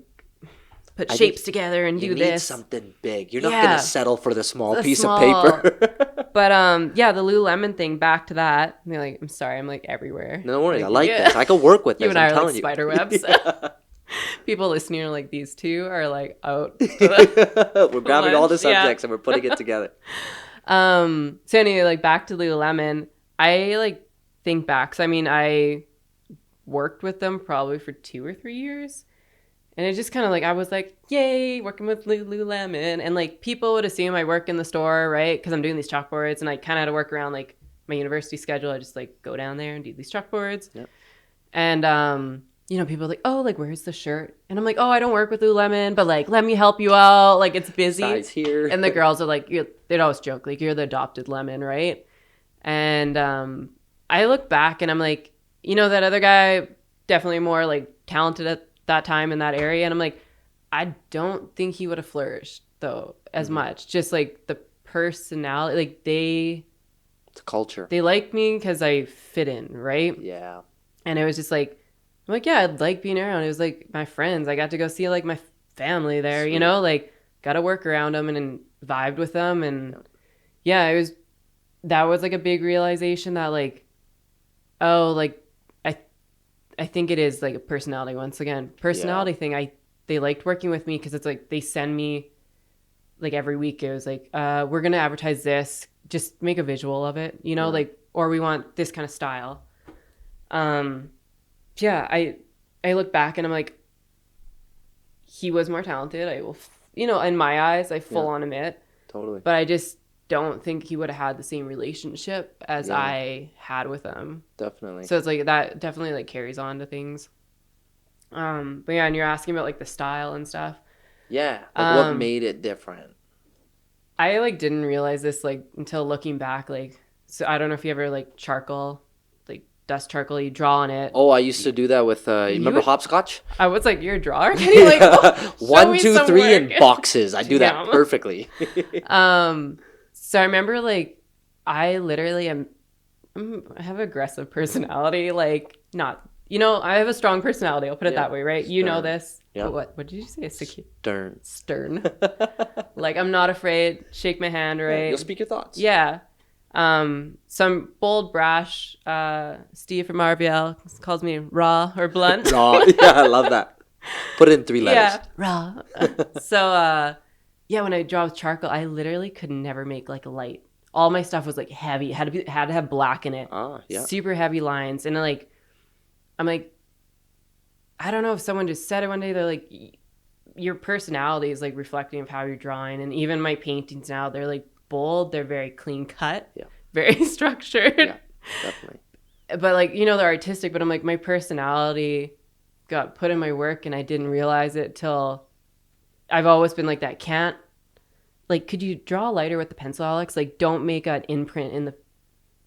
put shapes together and do this. Something big. You're not gonna settle for the small piece of paper. But yeah, the Lululemon thing. Back to that. They're like, I'm sorry, I'm like everywhere. No worries. I like this. I could work with this. You and I I'm are like telling you. spider webs. People listening are like, these two are like out. We're grabbing all the subjects and we're putting it together. So anyway, like back to Lululemon, I like think back. So I mean, I worked with them probably for 2 or 3 years. And it just kind of like, I was like, yay, working with Lululemon. And like people would assume I work in the store, right? Because I'm doing these chalkboards and I kind of had to work around like my university schedule. I just like go down there and do these chalkboards. Yep. And, you know, people are like, oh, like, where's the shirt? And I'm like, oh, I don't work with Lululemon, but like, let me help you out. Like, it's busy. Size here. And the girls are like, they'd always joke, like, you're the adopted lemon, right? And I look back and I'm like, you know, that other guy, definitely more like talented at that time in that area. And I'm like, I don't think he would have flourished though as much. Just like the personality, like it's a culture. They like me because I fit in, right? Yeah. And it was just like, I'm like, yeah, I'd like being around. It was like my friends. I got to go see like my family there, Sweet. You know, like got to work around them and vibed with them. And yeah, that was like a big realization that like, oh, like I think it is like a personality once again. Personality thing. They liked working with me because it's like they send me like every week. It was like, we're gonna advertise this. Just make a visual of it, you know, like, or we want this kind of style. Yeah, I look back and I'm like, he was more talented. I will, you know, in my eyes, I full on admit. Totally. But I just don't think he would have had the same relationship as I had with him. Definitely. So it's like that definitely like carries on to things. But yeah, and you're asking about like the style and stuff. Yeah. Like what made it different? I like didn't realize this like until looking back. Like, so I don't know if you ever like charcoal, like dust charcoal, you draw on it. Oh, I used to do that with, you remember hopscotch? I was like, you're a drawer? Can you like, 1, 2, 3 in boxes. I do that perfectly. So I remember like, I literally I have aggressive personality, like not, you know, I have a strong personality. I'll put it that way, right? Stern. You know this. Yeah. What did you say? Stern. Like I'm not afraid. Shake my hand, right? You'll speak your thoughts. Yeah. Some bold, brash. Steve from RBL calls me raw or blunt. Raw. Yeah, I love that. Put it in 3 letters. Yeah, raw. So, yeah, when I draw with charcoal, I literally could never make like a light. All my stuff was like heavy. It had to have black in it. Yeah. Super heavy lines. And like, I'm like, I don't know if someone just said it one day. They're like, your personality is like reflecting of how you're drawing. And even my paintings now, they're like bold. They're very clean cut. Yeah. Very structured. Yeah, definitely. But like, you know, they're artistic, but I'm like, my personality got put in my work and I didn't realize it till I've always been like that. Can't, like, could you draw lighter with the pencil, Alex? Like, don't make an imprint in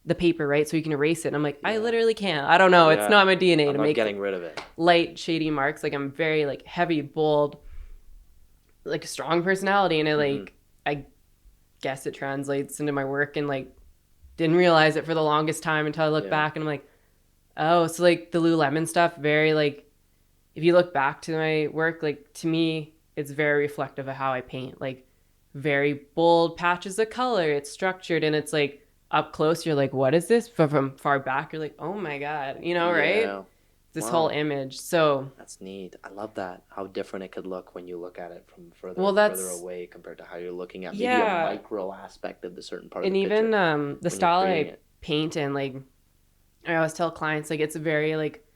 the paper, right? So you can erase it. And I'm like, I literally can't. I don't know. It's not my DNA to make getting rid of it. Light, shady marks. Like, I'm very, like, heavy, bold, like, a strong personality. And it, like, I guess it translates into my work and, like, didn't realize it for the longest time until I look back and I'm like, oh, so, like, the Lululemon stuff, very, like, if you look back to my work, like, to me, it's very reflective of how I paint. Like, very bold patches of color. It's structured and it's, like, up close, you're like, what is this? From far back, you're like, oh my God, you know, right? This whole image. So that's neat. I love that. How different it could look when you look at it from further away compared to how you're looking at maybe a micro aspect of the certain part of the picture. And even the style I paint in, like, I always tell clients, like, it's a very, like,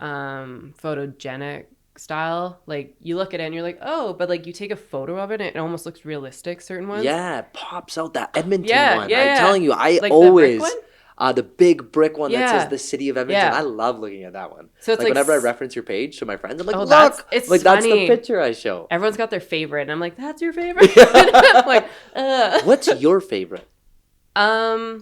photogenic style, like you look at it and you're like, oh, but like you take a photo of it and it almost looks realistic, certain ones. Yeah, it pops out. That Edmonton Yeah, one. yeah, I'm yeah. telling you, I Like always the brick the big brick one that Yeah. says the city of Edmonton. Yeah. I love looking at that one. So it's like whenever I reference your page to my friends, I'm like, Oh, look, it's like that's the funny. picture I show. Everyone's got their favorite, and I'm like, that's your favorite? I'm like, What's your favorite? I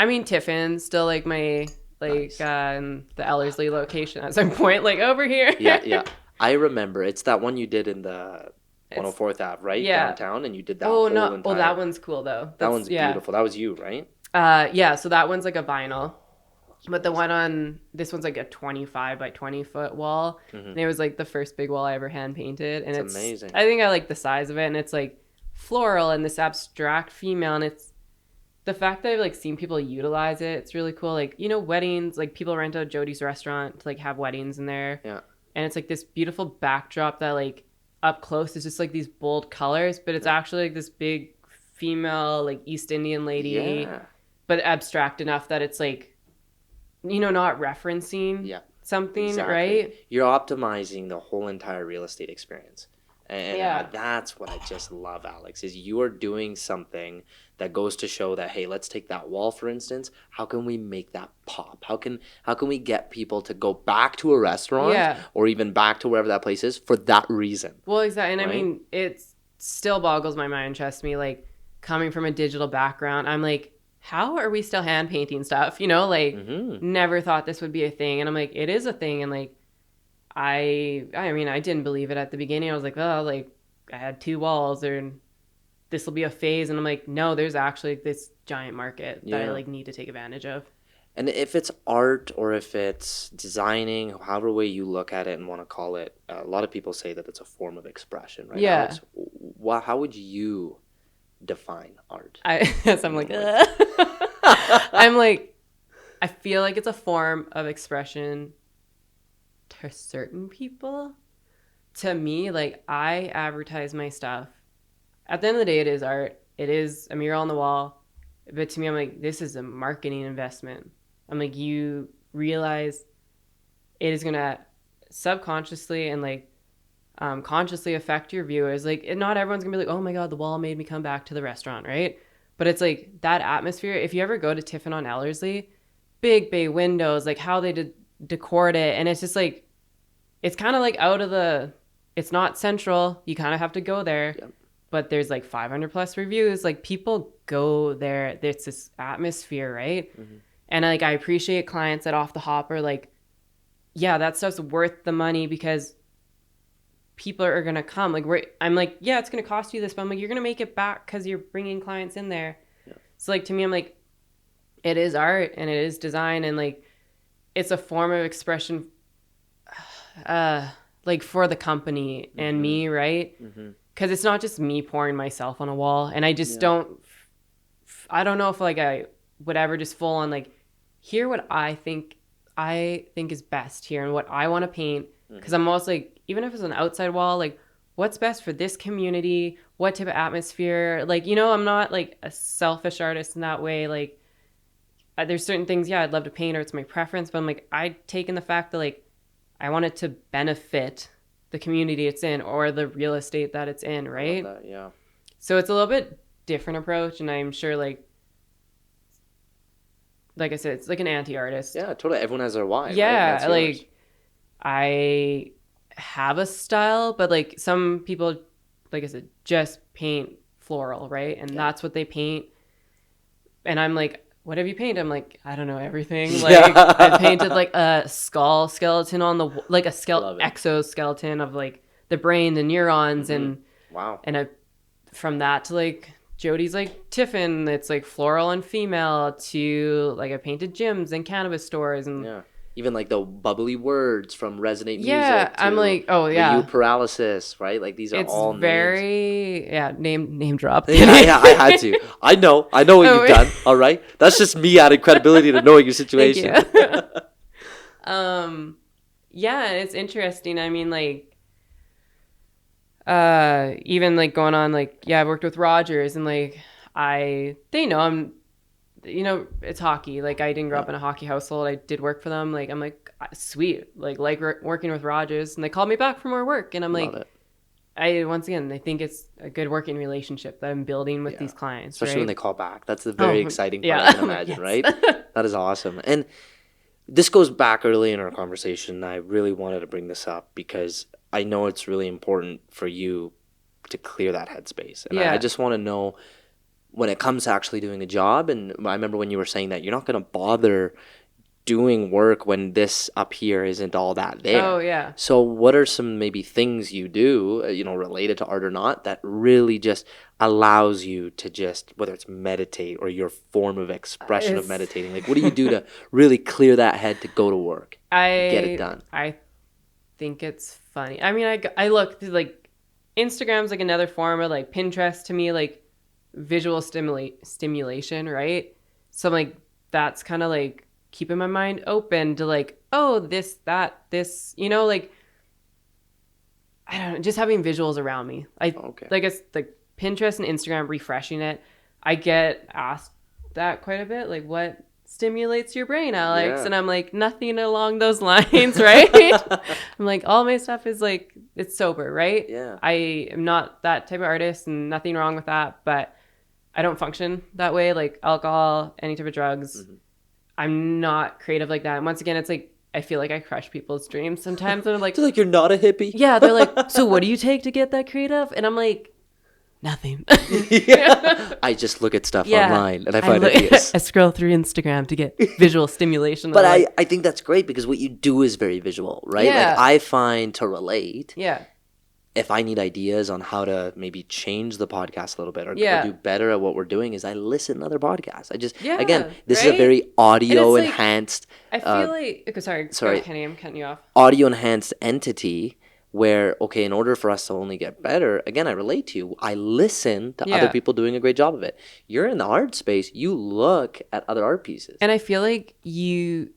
mean, Tiffin's still like my Nice. the Ellerslie location at some point, like over here. Yeah. I remember it's that one you did in the 104th Ave, right? Yeah. Downtown, and you did that. Oh whole no! entire... Oh, that one's cool though. That one's beautiful. That was you, right? Yeah. So that one's like a vinyl, but the one on this one's like a 25 by 20 foot wall, and it was like the first big wall I ever hand painted, and it's amazing. I think I like the size of it, and it's like floral and this abstract female, and it's the fact that I've like seen people utilize it. It's really cool. Like, you know, weddings, like people rent out Jody's restaurant to like have weddings in there. Yeah. And it's like this beautiful backdrop that like up close is just like these bold colors, but it's actually like this big female like East Indian lady, but abstract enough that it's like, you know, not referencing something, right? You're optimizing the whole entire real estate experience. And that's what I just love, Alex, is you are doing something that goes to show that, hey, let's take that wall, for instance. How can we make that pop? How can we get people to go back to a restaurant or even back to wherever that place is for that reason? Well, exactly. And right? I mean, it still boggles my mind, trust me, like coming from a digital background, I'm like, how are we still hand painting stuff? You know, like never thought this would be a thing. And I'm like, it is a thing. And like, I mean, I didn't believe it at the beginning. I was like, oh, like I had 2 walls or this will be a phase. And I'm like, no, there's actually this giant market that I like need to take advantage of. And if it's art or if it's designing, however way you look at it and want to call it, a lot of people say that it's a form of expression, right? Yeah. Alex, how would you define art? I'm like, I'm like, I feel like it's a form of expression to certain people. To me, like I advertise my stuff. At the end of the day, it is art. It is a mural on the wall. But to me, I'm like, this is a marketing investment. I'm like, you realize it is going to subconsciously and like consciously affect your viewers. Like, not everyone's going to be like, oh my God, the wall made me come back to the restaurant, right? But it's like that atmosphere. If you ever go to Tiffin on Ellerslie, big bay windows, like how they decored it. And it's just like, it's kind of like it's not central. You kind of have to go there. Yep. But there's like 500 plus reviews. Like people go there. It's this atmosphere, right? Mm-hmm. And like I appreciate clients that off the hop are like, yeah, that stuff's worth the money because people are gonna come. Like I'm like, yeah, it's gonna cost you this, but I'm like, you're gonna make it back because you're bringing clients in there. Yeah. So like to me, I'm like, it is art and it is design and like it's a form of expression, like for the company and me, right? Mm-hmm. Because it's not just me pouring myself on a wall. And I just I don't know if like I would ever just full on like hear what I think is best here and what I want to paint. Because I'm almost like, even if it's an outside wall, like what's best for this community? What type of atmosphere? Like, you know, I'm not like a selfish artist in that way. Like there's certain things, I'd love to paint or it's my preference. But I'm like, I take in the fact that like I want it to benefit the community it's in or the real estate that it's in, right? I love that, yeah. So it's a little bit different approach, and I'm sure like I said, it's like an anti-artist. Yeah, totally. Everyone has their why. Yeah, right? like yours. I have a style, but like some people, like I said, just paint floral, right? And that's what they paint. And I'm like, what have you painted? I'm like, I don't know, everything. Like I painted like a skull skeleton on the like a exoskeleton of like the brain, the neurons, and wow. And from that to like Jody's like Tiffin, it's like floral and female, to like I painted gyms and cannabis stores and even like the bubbly words from Resonate Music. Yeah, I'm like, oh yeah, you paralysis, right? Like these are all very names. Name drop. yeah, I had to. I know what you've done. All right, that's just me adding credibility to knowing your situation. Thank you. Yeah, it's interesting. I mean, like, even like going on, like, I've worked with Rogers, and like, they know I'm you know, it's hockey. Like, I didn't grow up in a hockey household. I did work for them. Like, I'm like, sweet. Like working with Rogers. And they called me back for more work. And I'm like, once again, I think it's a good working relationship that I'm building with these clients. Especially when they call back. That's the very exciting part, I can imagine, right? That is awesome. And this goes back early in our conversation. I really wanted to bring this up because I know it's really important for you to clear that headspace. And I just want to know, when it comes to actually doing a job, and I remember when you were saying that you're not going to bother doing work when this up here isn't all that there. Oh, yeah. So what are some maybe things you do, you know, related to art or not, that really just allows you to just, whether it's meditate or your form of expression of meditating, like what do you do to really clear that head to go to work, get it done? I think it's funny. I mean, I look, like, Instagram's like another form of like Pinterest to me, like visual stimulation, right? So I'm like, that's kind of like keeping my mind open to like, oh, this, you know, like, I don't know, just having visuals around me. Like it's like Pinterest and Instagram, refreshing it. I get asked that quite a bit, like, what stimulates your brain, Alex? And I'm like, nothing along those lines, right? I'm like, all my stuff is like, it's sober, right? I am not that type of artist, and nothing wrong with that, but I don't function that way. Like alcohol, any type of drugs, I'm not creative like that. And once again, it's like, I feel like I crush people's dreams sometimes. And I'm like, they're like, you're not a hippie? Yeah, they're like, so what do you take to get that creative? And I'm like, nothing. I just look at stuff online and I find ideas. I scroll through Instagram to get visual stimulation. But I think that's great because what you do is very visual, right? Like I find to relate. If I need ideas on how to maybe change the podcast a little bit or do better at what we're doing, is I listen to other podcasts. I just, again, this is a very audio enhanced. I feel like, sorry, Kenny, I'm cutting you off. Audio enhanced entity where, okay, in order for us to only get better, again, I relate to you. I listen to other people doing a great job of it. You're in the art space. You look at other art pieces. And I feel like you,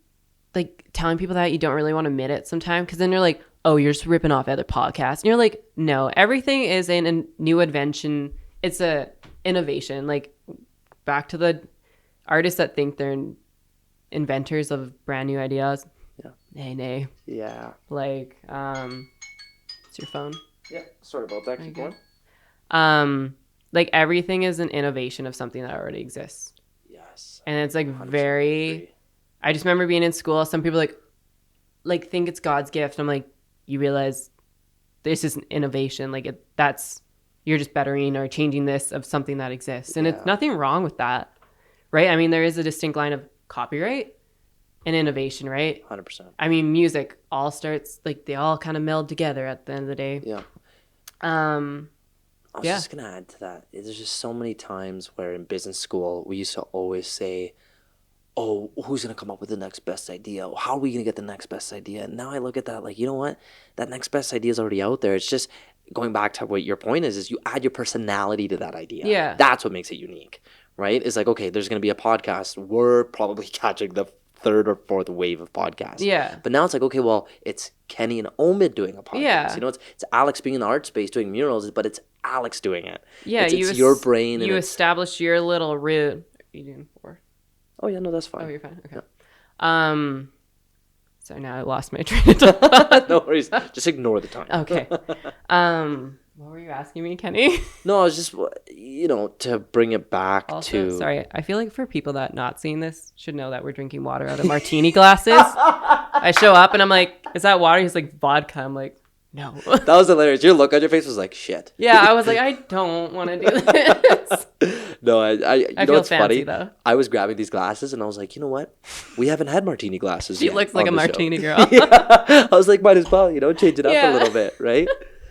like, telling people that, you don't really want to admit it sometimes, because then you're like, oh, you're just ripping off other podcasts. And you're like, no, everything is in a new invention. It's a innovation. Like, back to the artists that think they're inventors of brand new ideas. Nay. Yeah. Like, it's your phone. Yeah, sorry about that. Keep going. Like, everything is an innovation of something that already exists. Yes. And it's like very, I just remember being in school, some people like think it's God's gift. I'm like, you realize this is an innovation. Like, you're just bettering or changing this of something that exists. And it's nothing wrong with that, right? I mean, there is a distinct line of copyright and innovation, right? 100%. I mean, music all starts, like, they all kind of meld together at the end of the day. Yeah. I was just going to add to that. There's just so many times where in business school, we used to always say, oh, who's going to come up with the next best idea? How are we going to get the next best idea? And now I look at that like, you know what? That next best idea is already out there. It's just going back to what your point is you add your personality to that idea. Yeah. That's what makes it unique, right? It's like, okay, there's going to be a podcast. We're probably catching the third or fourth wave of podcasts. Yeah. But now it's like, okay, well, it's Kenny and Omid doing a podcast. Yeah. You know, it's Alex being in the art space doing murals, but it's Alex doing it. Yeah. It's your brain. You establish your little route. Are you doing 4? Oh, yeah, no, that's fine. Oh, you're fine. Okay. Yeah. So now I lost my train of thought. No worries. Just ignore the time. Okay. What were you asking me, Kenny? No, I was just, to bring it back to... Sorry, I feel like for people that not seeing this should know that we're drinking water out of martini glasses. I show up and I'm like, is that water? He's like, vodka. I'm like, no. That was hilarious. Your look on your face was like, shit. Yeah, I was like, I don't want to do this. No, I know what's fancy, funny? Though. I was grabbing these glasses and I was like, you know what? We haven't had martini glasses She yet. She looks like a martini girl. I was like, might as well, change it up a little bit, right?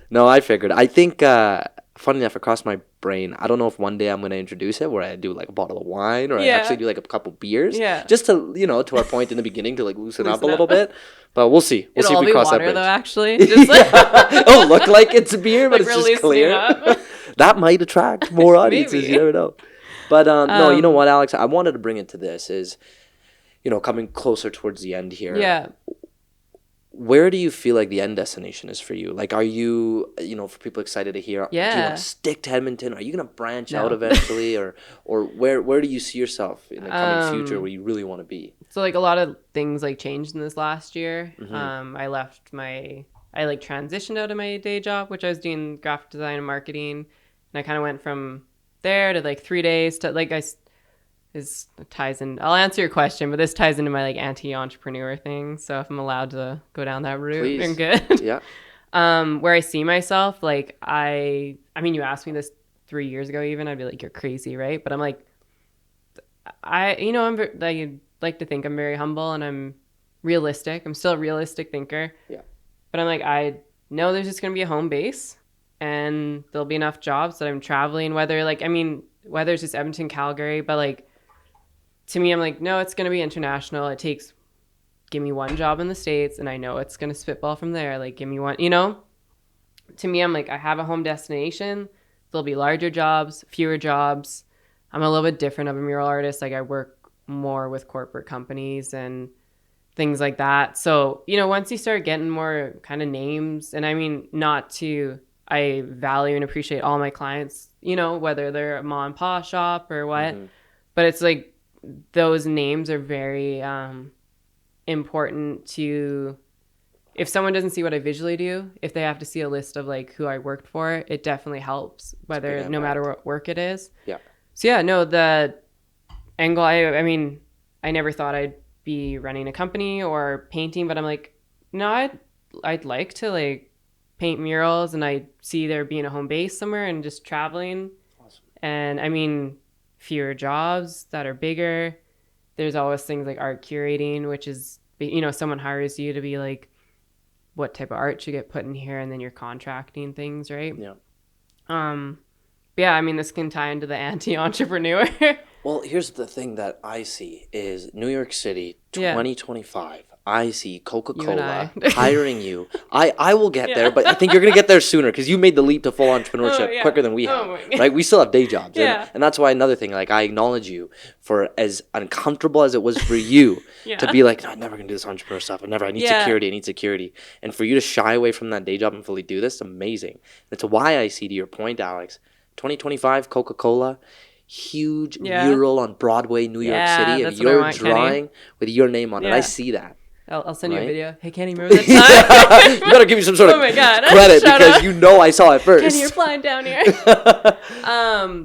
No, I figured. I think, funny enough, it crossed my brain. I don't know if one day I'm going to introduce it where I do like a bottle of wine or I actually do like a couple beers. Yeah. Just to, to our point in the beginning to like loosen up a little bit. But we'll see. We'll see if we cross that bridge. It'll all be water though, actually. Just It'll look like it's beer, but like it's just clear. That might attract more audiences. You never know. But no, you know what, Alex? I wanted to bring it to this is, coming closer towards the end here. Yeah. where do you feel like the end destination is for you? Like, are you, for people excited to hear, do you want to stick to Edmonton? Are you going to branch out eventually? or where do you see yourself in the coming future where you really want to be? So like a lot of things like changed in this last year. Mm-hmm. I like transitioned out of my day job, which I was doing graphic design and marketing. And I kind of went from there to like 3 days to like, this ties in. I'll answer your question, but this ties into my like anti-entrepreneur thing. So if I'm allowed to go down that route, Please. I'm good. Yeah. Where I see myself, like I mean, you asked me this 3 years ago, even I'd be like, you're crazy, right? But I'm like, I like to think I'm very humble and I'm realistic. I'm still a realistic thinker. Yeah. But I'm like, I know there's just gonna be a home base, and there'll be enough jobs that I'm traveling. Whether it's just Edmonton, Calgary, but like. To me, I'm like, no, it's going to be international. Give me one job in the States and I know it's going to spitball from there. Like, give me one, To me, I'm like, I have a home destination. There'll be larger jobs, fewer jobs. I'm a little bit different of a mural artist. Like, I work more with corporate companies and things like that. So, once you start getting more kind of names, and I mean, I value and appreciate all my clients, whether they're a mom and pop shop or what, but it's like, those names are very important to, if someone doesn't see what I visually do, if they have to see a list of like who I worked for, it definitely helps, no matter what work it is. Yeah. So yeah, no, the angle, I mean, I never thought I'd be running a company or painting, but I'm like, no, I'd like to like paint murals, and I see there being a home base somewhere and just traveling. Awesome. And I mean, fewer jobs that are bigger. There's always things like art curating, which is, someone hires you to be like, what type of art should get put in here, and then you're contracting things, right? Yeah. But yeah, I mean, this can tie into the anti-entrepreneur. Well, here's the thing that I see is New York City 2025. I see Coca-Cola hiring you. I will get there, but I think you're going to get there sooner because you made the leap to full entrepreneurship quicker than we have, right? We still have day jobs. And that's why another thing, like I acknowledge you for as uncomfortable as it was for you to be like, no, I'm never going to do this entrepreneur stuff. I need security. And for you to shy away from that day job and fully do this, amazing. That's why I see, to your point, Alex, 2025 Coca-Cola, huge mural on Broadway, New York City, and you're drawing with your name on it. I see that. I'll send you a video. Hey, Kenny, remember that time? You better give me some sort of credit because I saw it first. Kenny, you're flying down here. But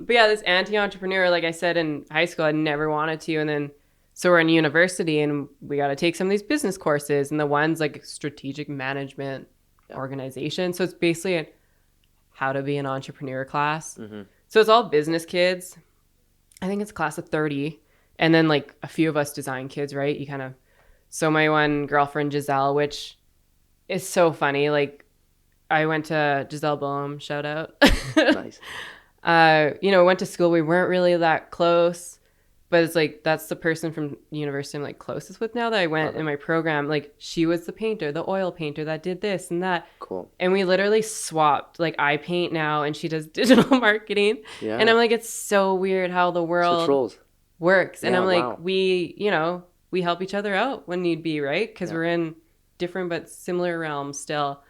yeah, this anti-entrepreneur, like I said, in high school, I never wanted to. And then, so we're in university and we got to take some of these business courses, and the one's like strategic management organization. So it's basically a how to be an entrepreneur class. So it's all business kids. I think it's a class of 30. And then like a few of us design kids, right? So my one girlfriend, Giselle, which is so funny. Like I went to Giselle Boehm, shout out. Nice. Went to school. We weren't really that close, but it's like, that's the person from university I'm like closest with now that I went in my program. Like she was the painter, the oil painter that did this and that. Cool. And we literally swapped. Like I paint now and she does digital marketing. Yeah. And I'm like, it's so weird how the world works. And I'm like, we help each other out when need be, right? Because we're in different but similar realms still.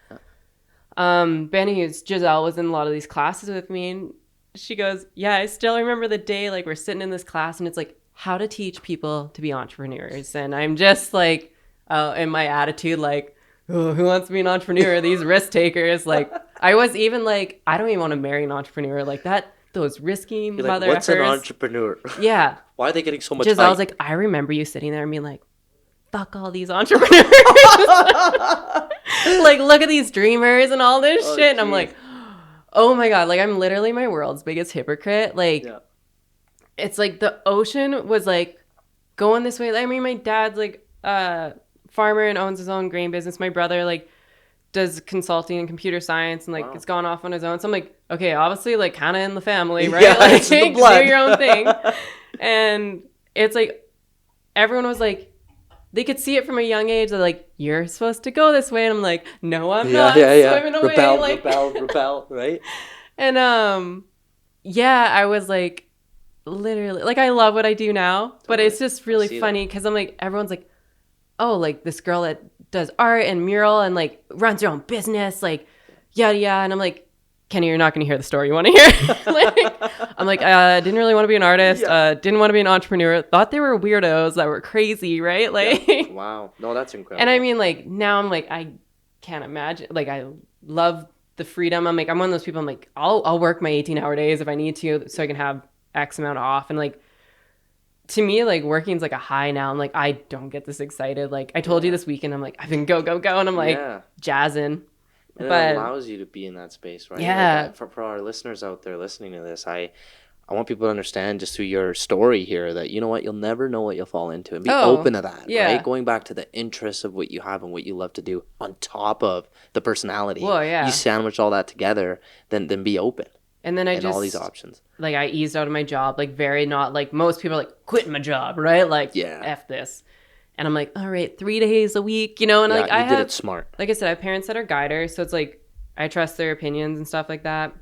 Giselle was in a lot of these classes with me, and she goes, yeah, I still remember the day, like we're sitting in this class and it's like how to teach people to be entrepreneurs. And I'm just like, in my attitude, like, oh, who wants to be an entrepreneur? These risk takers. Like I was even like, I don't even want to marry an entrepreneur like that. Those risky mother what's an entrepreneur? Yeah. Why are they getting so much Giselle was like, I remember you sitting there and being like, fuck all these entrepreneurs. Like, look at these dreamers and all this shit. Geez. And I'm like, oh my God. Like, I'm literally my world's biggest hypocrite. Like, it's like the ocean was like going this way. I mean, my dad's like a farmer and owns his own grain business. My brother, like, does consulting in computer science and like it's gone off on his own. So I'm like, okay, obviously like kind of in the family, right? Yeah, like it's the blood. Do your own thing. And it's like everyone was like, they could see it from a young age. They're like, you're supposed to go this way, and I'm like, no, I'm not. Swimming away. Rebel, right? And I was like, literally, like I love what I do now, but it's just really funny because I'm like, everyone's like, oh, like this girl that does art and mural and like runs her own business, like yada yada. And I'm like, Kenny, you're not going to hear the story you want to hear. Like, I'm like, didn't really want to be an artist. Didn't want to be an entrepreneur. Thought they were weirdos that were crazy, right? Like, wow, no, that's incredible. And I mean, like now I'm like, I can't imagine. Like, I love the freedom. I'm like, I'm one of those people. I'm like, I'll work my 18-hour days if I need to, so I can have X amount off. And like, to me, like working is like a high now. I'm like, I don't get this excited. Like I told you this weekend, I'm like, I've been go, and I'm like jazzing. And but it allows you to be in that space, right? Yeah. Like, for our listeners out there listening to this, I want people to understand just through your story here that, you know what, you'll never know what you'll fall into, and be open to that, right? Going back to the interests of what you have and what you love to do on top of the personality. Well, yeah. You sandwich all that together, then be open. And then I just, all these options. Like I eased out of my job, like very not like most people are like quitting my job, right? Like, F this. And I'm like, all right, 3 days a week, you know? And like, I did it smart. Like I said, I have parents that are guiders. So it's like, I trust their opinions and stuff like that.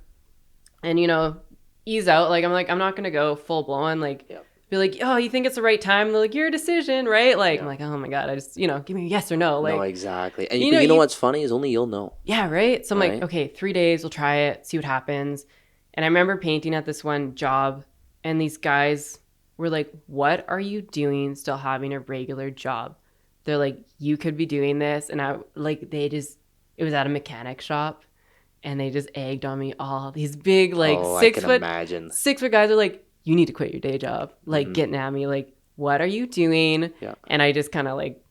And, you know, ease out. Like, I'm not going to go full blown. Like, be like, oh, you think it's the right time? And they're like, your decision, right? Like, I'm like, oh my God, I just, you know, give me a yes or no. Like, no, exactly. And you know what's funny is only you'll know. Yeah, right? So I'm like, okay, 3 days, we'll try it, see what happens. And I remember painting at this one job, and these guys were like, what are you doing still having a regular job? They're like, you could be doing this. And I like, it was at a mechanic shop, and they just egged on me all these big, like 6 foot guys are like, you need to quit your day job. Like getting at me, like, what are you doing? Yeah. And I just kind of like,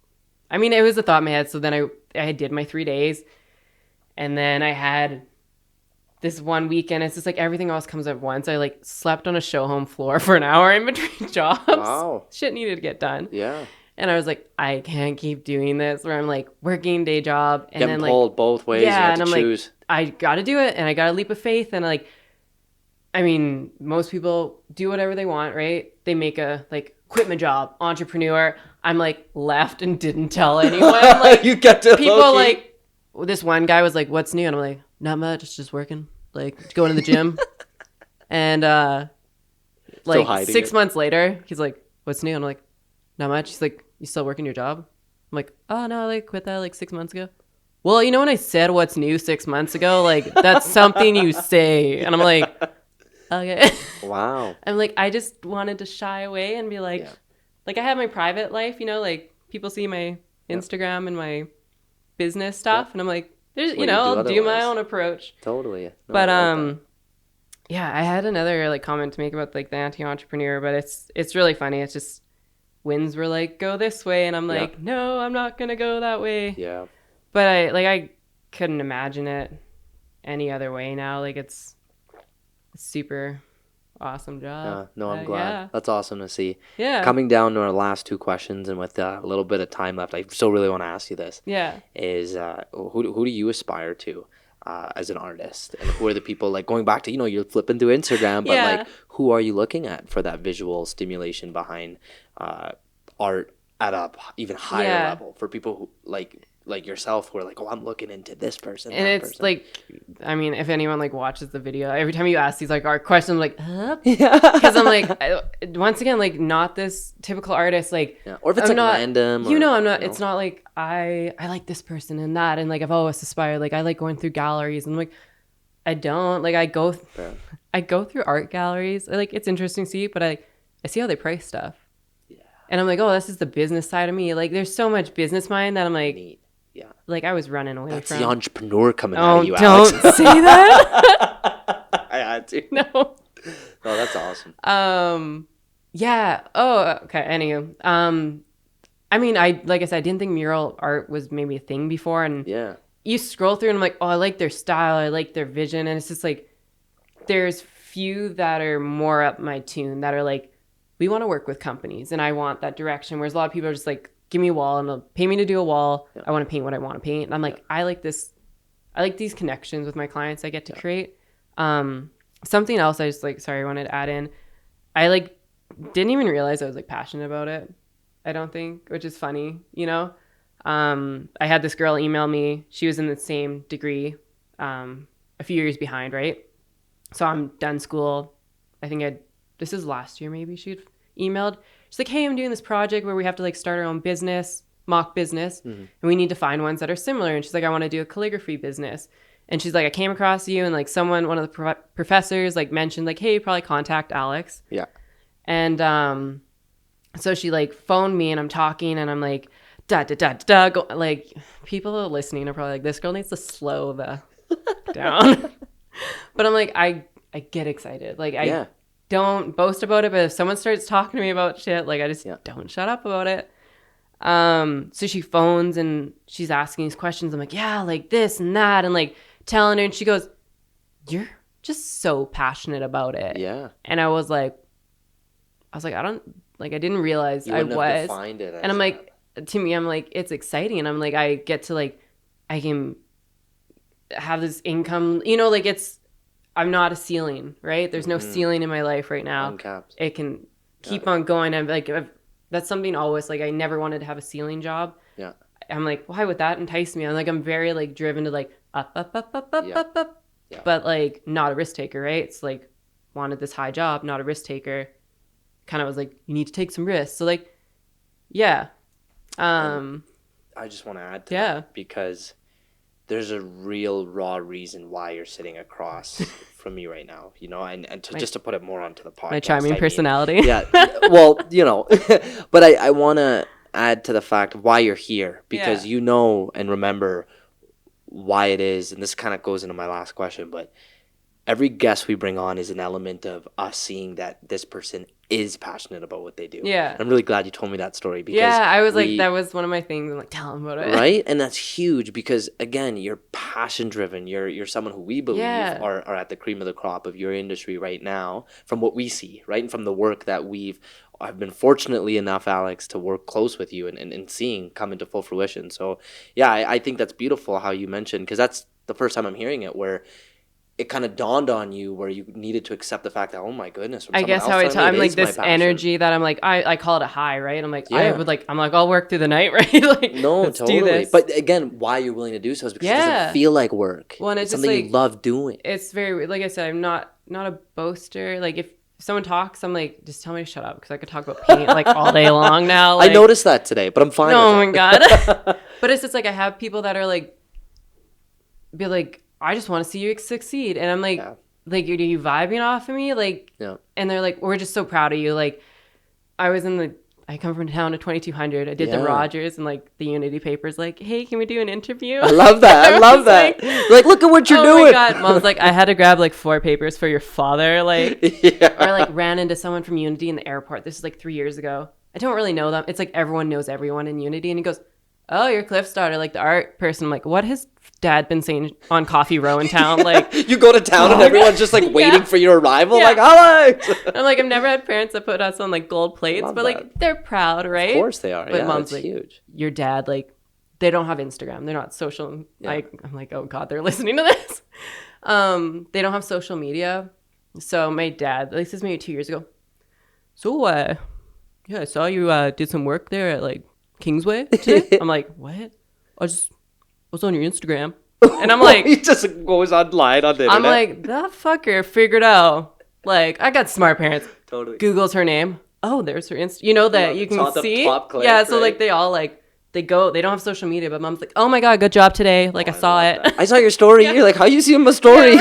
I mean, it was a thought in my head. So then I did my 3 days, and then I had this one weekend, it's just like everything else comes at once. I like slept on a show home floor for an hour in between jobs. Wow. Shit needed to get done. Yeah. And I was like, I can't keep doing this where I'm like working day job and getting then pulled like both ways. Yeah, and I'm choose. Like, I gotta do it, and I got a leap of faith. And like, I mean, most people do whatever they want, right? They make a like quit my job, entrepreneur. I'm like left and didn't tell anyone. Like you get to people like this one guy was like, what's new? And I'm like, not much, it's just working. Like going to the gym. And like 6 months later, he's like, what's new? And I'm like, not much. He's like, you still working your job? I'm like, oh no, I like quit that like 6 months ago. Well, you know when I said what's new 6 months ago, like that's something you say. And I'm like, okay. Wow. I'm like, I just wanted to shy away and be like, like I have my private life, you know, like people see my Instagram and my business stuff, and I'm like, there's, you know, I'll do my own approach. Totally. No, but yeah, I had another like comment to make about like the anti-entrepreneur, but it's really funny. It's just winds were like, go this way, and I'm like, no, I'm not gonna go that way. Yeah. But I couldn't imagine it any other way now. Like it's a super awesome job. No, I'm glad. Yeah. That's awesome to see. Yeah. Coming down to our last two questions, and with a little bit of time left, I still really want to ask you this. Yeah. Is who do you aspire to as an artist, and who are the people, like going back to, you know, you're flipping through Instagram, but like who are you looking at for that visual stimulation behind art at a even higher level for people who like yourself who are like, oh, I'm looking into this person. And it's person. Like, I mean, if anyone like watches the video, every time you ask these like art questions, I'm like, because I'm like, once again, like not this typical artist, like, or if it's random, you know, I'm not. It's not like I like this person and that, and like I've always aspired, like I like going through galleries, and I'm like, I don't like I go through art galleries. Like it's interesting to see, but I see how they price stuff. And I'm like, oh, this is the business side of me. Like, there's so much business mind that I'm like, like I was running away That's from. the entrepreneur coming out of you, Alex. Don't say that. I had to. No. Oh, that's awesome. Yeah. Oh, okay. Anywho, I mean, like I said, I didn't think mural art was maybe a thing before, and you scroll through, and I'm like, oh, I like their style, I like their vision, and it's just like, there's few that are more up my tune that are like, we want to work with companies, and I want that direction. Whereas a lot of people are just like, give me a wall and they'll pay me to do a wall. I want to paint what I want to paint. And I'm like, I like this. I like these connections with my clients I get to create. Something else I just like, I wanted to add in. I like didn't even realize I was like passionate about it. I don't think, which is funny, you know? I had this girl email me. She was in the same degree, a few years behind, right? So I'm done school. I think this is last year maybe she'd emailed. She's like, hey, I'm doing this project where we have to like start our own business. mock business, and we need to find ones that are similar. And she's like, I want to do a calligraphy business. And she's like, I came across you, and like one of the professors like mentioned like, hey, probably contact Alix. Yeah. And so she like phoned me, and I'm talking, and I'm like, da da da da da. Like, people that are listening are probably like, this girl needs to slow the down. But I'm like, I get excited. Like, I don't boast about it, but if someone starts talking to me about shit, like, I just don't shut up about it. So she phones and she's asking these questions. I'm like, yeah, like this and that, and like telling her, and she goes, you're just so passionate about it. Yeah. And I was like, I didn't realize I was. Defined it and I'm like, to me, I'm like, it's exciting. And I'm like, I get to like, I can have this income, you know, like I'm not a ceiling, right? There's no ceiling in my life right now. Uncapped. It can keep on going. I'm like, that's something always, like, I never wanted to have a ceiling job. Yeah. I'm like, why would that entice me? I'm like, I'm very like driven to like up. Yeah. But like not a risk taker, right? It's like wanted this high job, not a risk taker. Kind of was like, you need to take some risks. So like, yeah. I just want to add to that because there's a real raw reason why you're sitting across from me right now, you know, and just to put it more onto the podcast. My charming personality. Yeah. Well, you know, but I want to add to the fact of why you're here because you know and remember why it is. And this kind of goes into my last question, but every guest we bring on is an element of us seeing that this person is passionate about what they do. Yeah. I'm really glad you told me that story because I was like, that was one of my things. I'm like, tell them about it. Right? And that's huge because again, you're passion driven. You're someone who we believe are at the cream of the crop of your industry right now from what we see, right? And from the work that I've been fortunately enough, Alix, to work close with you and seeing come into full fruition. So yeah, I think that's beautiful how you mentioned, because that's the first time I'm hearing it where it kind of dawned on you where you needed to accept the fact that, oh my goodness. I guess how I'm like this energy that I'm like, I call it a high, right? I'm like, I'm like, I'll work through the night, right? Like, no, totally. Do this. But again, why you're willing to do so is because it doesn't feel like work. Well, and it's something like, you love doing. It's very, like I said, I'm not a boaster. Like if someone talks, I'm like, just tell me to shut up because I could talk about paint like all day long now. Like, I noticed that today, but I'm fine. Oh my God. But it's just like, I have people that are like, be like, I just want to see you succeed. And I'm like, are you vibing off of me? Like, and they're like, we're just so proud of you. Like, I come from town to 2200. I did the Rogers and like the Unity papers. Like, hey, can we do an interview? I love that. I love that. Like, look at what you're doing. Oh my God. Mom's like, I had to grab like 4 papers for your father. Like, or like ran into someone from Unity in the airport. This is like 3 years ago. I don't really know them. It's like everyone knows everyone in Unity. And he goes, oh, you're Cliff's daughter, like the art person. I'm like, what has dad been saying on Coffee Row in town? Like, you go to town and everyone's just like waiting for your arrival. Like, Alix. I'm like, I've never had parents that put us on like gold plates, but like they're proud, right? Of course they are. But mom's like, huge. Your dad, like, they don't have Instagram. They're not social. I'm like, oh God, they're listening to this. They don't have social media. So my dad, like, this is maybe 2 years ago. So, I saw you did some work there at like Kingsway today. I'm like, what? I was on your Instagram. And I'm like, he just goes online on the internet. I'm like, that fucker figured out. Like, I got smart parents. Totally. Googles her name. Oh, there's her Insta. You know that you can see. Top click, yeah. So like they all like they don't have social media, but mom's like, oh my God, good job today. Like I saw it. I saw your story. You're like, how you see my story?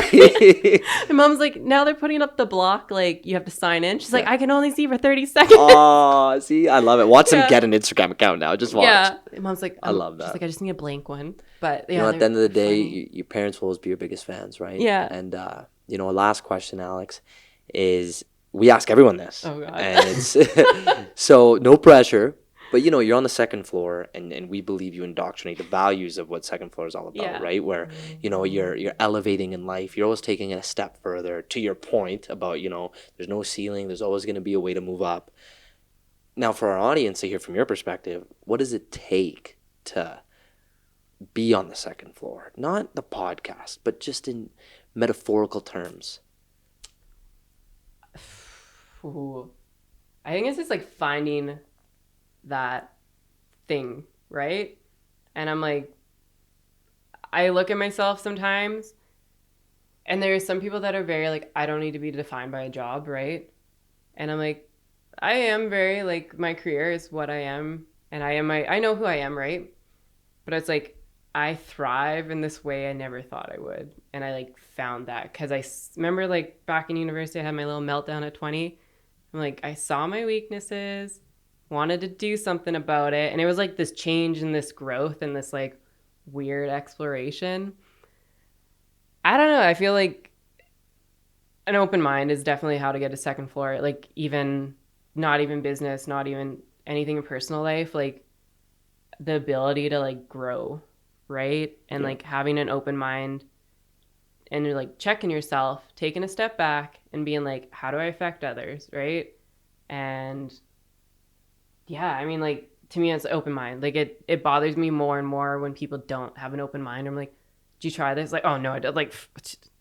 And mom's like, now they're putting up the block. Like you have to sign in. She's like, I can only see for 30 seconds. Oh, see, I love it. Watch them get an Instagram account now. Just watch. Yeah. And mom's like, I love that. She's like, I just need a blank one. But you know, at the end of the day, your parents will always be your biggest fans, right? Yeah. And you know, a last question, Alix, is we ask everyone this. Oh God. And it's so no pressure. But, you know, you're on the second floor, and we believe you indoctrinate the values of what second floor is all about, right? Where, you know, you're elevating in life. You're always taking it a step further to your point about, you know, there's no ceiling. There's always going to be a way to move up. Now, for our audience to hear from your perspective, what does it take to be on the second floor? Not the podcast, but just in metaphorical terms. Ooh. I think it's just like finding that thing, right? And I'm like, I look at myself sometimes and there are some people that are very like, I don't need to be defined by a job, right? And I'm like, I am very like, my career is what I am and I know who I am, right? But it's like I thrive in this way I never thought I would. And I like found that because remember like back in university, I had my little meltdown at 20. I'm like, I saw my weaknesses, wanted to do something about it. And it was like this change and this growth and this like weird exploration. I don't know. I feel like an open mind is definitely how to get a second floor. Like even not even business, not even anything in personal life, like the ability to like grow, right? And like having an open mind and you're like checking yourself, taking a step back and being like, how do I affect others, right? And yeah, I mean, like to me it's open mind. Like it bothers me more and more when people don't have an open mind. I'm like, did you try this? Like, oh no, I did. Like,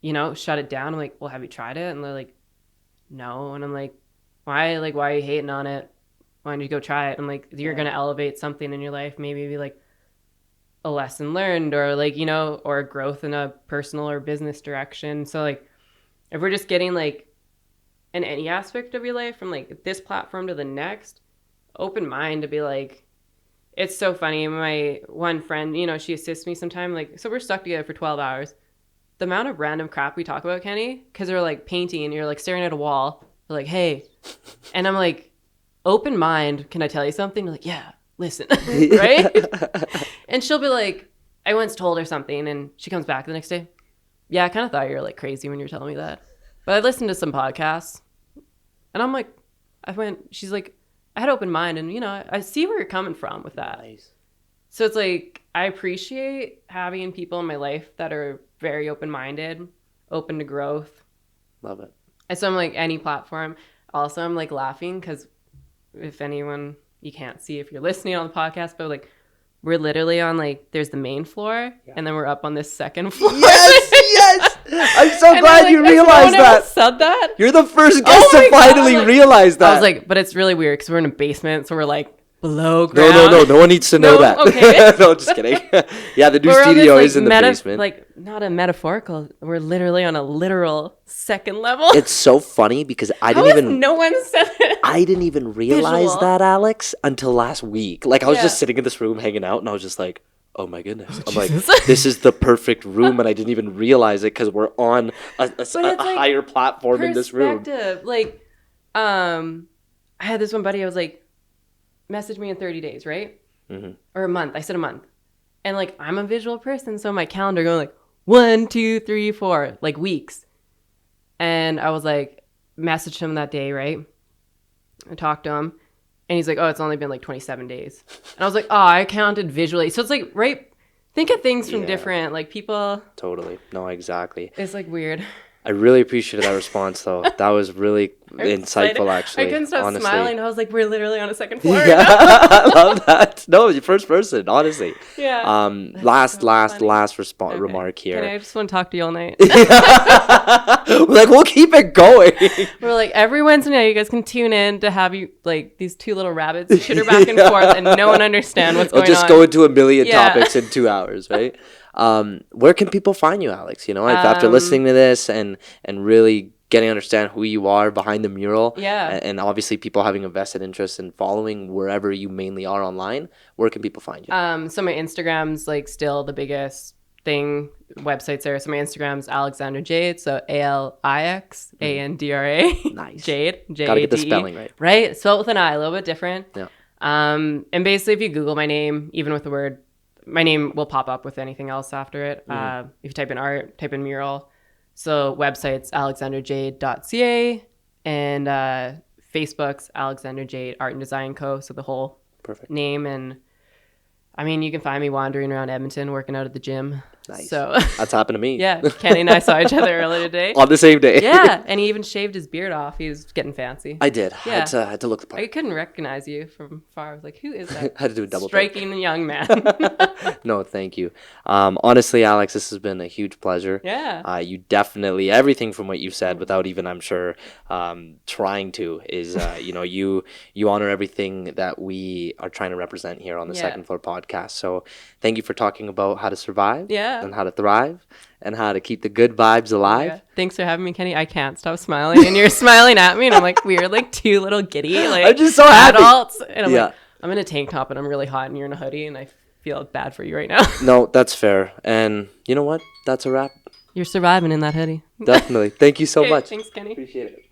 you know, shut it down. I'm like, well, have you tried it? And they're like, no. And I'm like, why? Like, why are you hating on it? Why don't you go try it? I'm like, you're gonna elevate something in your life. Maybe be like a lesson learned, or like, you know, or growth in a personal or business direction. So like, if we're just getting like in any aspect of your life from like this platform to the next, open mind to be like. It's so funny. My one friend, you know, she assists me sometime. Like, so we're stuck together for 12 hours. The amount of random crap we talk about, Kenny, because we're like painting and you're like staring at a wall. We're like, hey. And I'm like, open mind. Can I tell you something? You're like, yeah, listen. Right? And she'll be like, I once told her something. And she comes back the next day. Yeah, I kind of thought you were like crazy when you were telling me that. But I listened to some podcasts. And I'm like, she's like, I had open mind and, you know, I see where you're coming from with that. Nice. So it's like, I appreciate having people in my life that are very open-minded, open to growth. Love it. And so I'm like, any platform. Also, I'm like laughing because if anyone, you can't see if you're listening on the podcast, but like, we're literally on like, there's the main floor and then we're up on this second floor. Yes. I'm so glad you realized that. Said that. You're the first guest to finally realize that. I was like, but it's really weird because we're in a basement, so we're like below ground. No one needs to know that. Okay. No, just kidding. Yeah, the new studio is in the basement. Like not a metaphorical. We're literally on a literal second level. It's so funny because no one said it. I didn't even realize that, Alex, until last week. Like I was just sitting in this room hanging out, and I was just like, oh my goodness. I'm like, this is the perfect room, and I didn't even realize it because we're on a higher platform in this room. Like, I had this one buddy, I was like, message me in 30 days, right? Mm-hmm. Or a month. I said a month. And like, I'm a visual person, so my calendar going like 1, 2, 3, 4, like weeks. And I was like, messaged him that day, right? I talked to him. And he's like, oh, it's only been like 27 days. And I was like, oh, I counted visually. So it's like, right? Think of things from different, like people. Totally. No, exactly. It's like weird. I really appreciated that response, though. That was really insightful, actually. I couldn't stop smiling. I was like, we're literally on a second floor. Yeah, I love that. No, you're first person, honestly. Yeah. Last remark here. I just want to talk to you all night. We're like, we'll keep it going. We're like, every Wednesday night, you guys can tune in to have you, like, these two little rabbits chitter back and forth, and no one understand what's going on. We'll just go into a million topics in 2 hours, right? Where can people find you, Alex? You know, after listening to this and really getting to understand who you are behind the mural, and obviously people having a vested interest in following wherever you mainly are online, where can people find you? So my Instagram's like still the biggest thing. Websites there. So my Instagram's Alixandra Jade. So ALIXANDRA. Nice. Jade. Jade. Gotta get the spelling right. Right. Spelled with an I, a little bit different. Yeah. And basically, if you Google my name, even with the word, my name will pop up with anything else after it. If you type in art, type in mural. So website's alexandrajade.ca and Facebook's Alexandra Jade Art and Design Co. So the whole name. And I mean, you can find me wandering around Edmonton, working out at the gym. Nice. So that's happened to me. Yeah, Kenny and I saw each other earlier today. On the same day. Yeah, and he even shaved his beard off. He was getting fancy. I did. Yeah. I had to look the part. I couldn't recognize you from far. I was like, who is that? I had to do a double striking young man. No, thank you. Honestly, Alex, this has been a huge pleasure. Yeah. You definitely, everything from what you said, without even, I'm sure, trying to, is, you honor everything that we are trying to represent here on the Second Floor podcast. So thank you for talking about how to survive. And how to thrive and how to keep the good vibes alive. Yeah. Thanks for having me, Kenny. I can't stop smiling, and you're smiling at me, and I'm like, we're like two little giddy, like, I'm just so happy. Adults, and I'm like, I'm in a tank top and I'm really hot and you're in a hoodie and I feel bad for you right now. No, that's fair. And you know what? That's a wrap. You're surviving in that hoodie. Definitely. Thank you so Okay, much. thanks, Kenny. Appreciate it.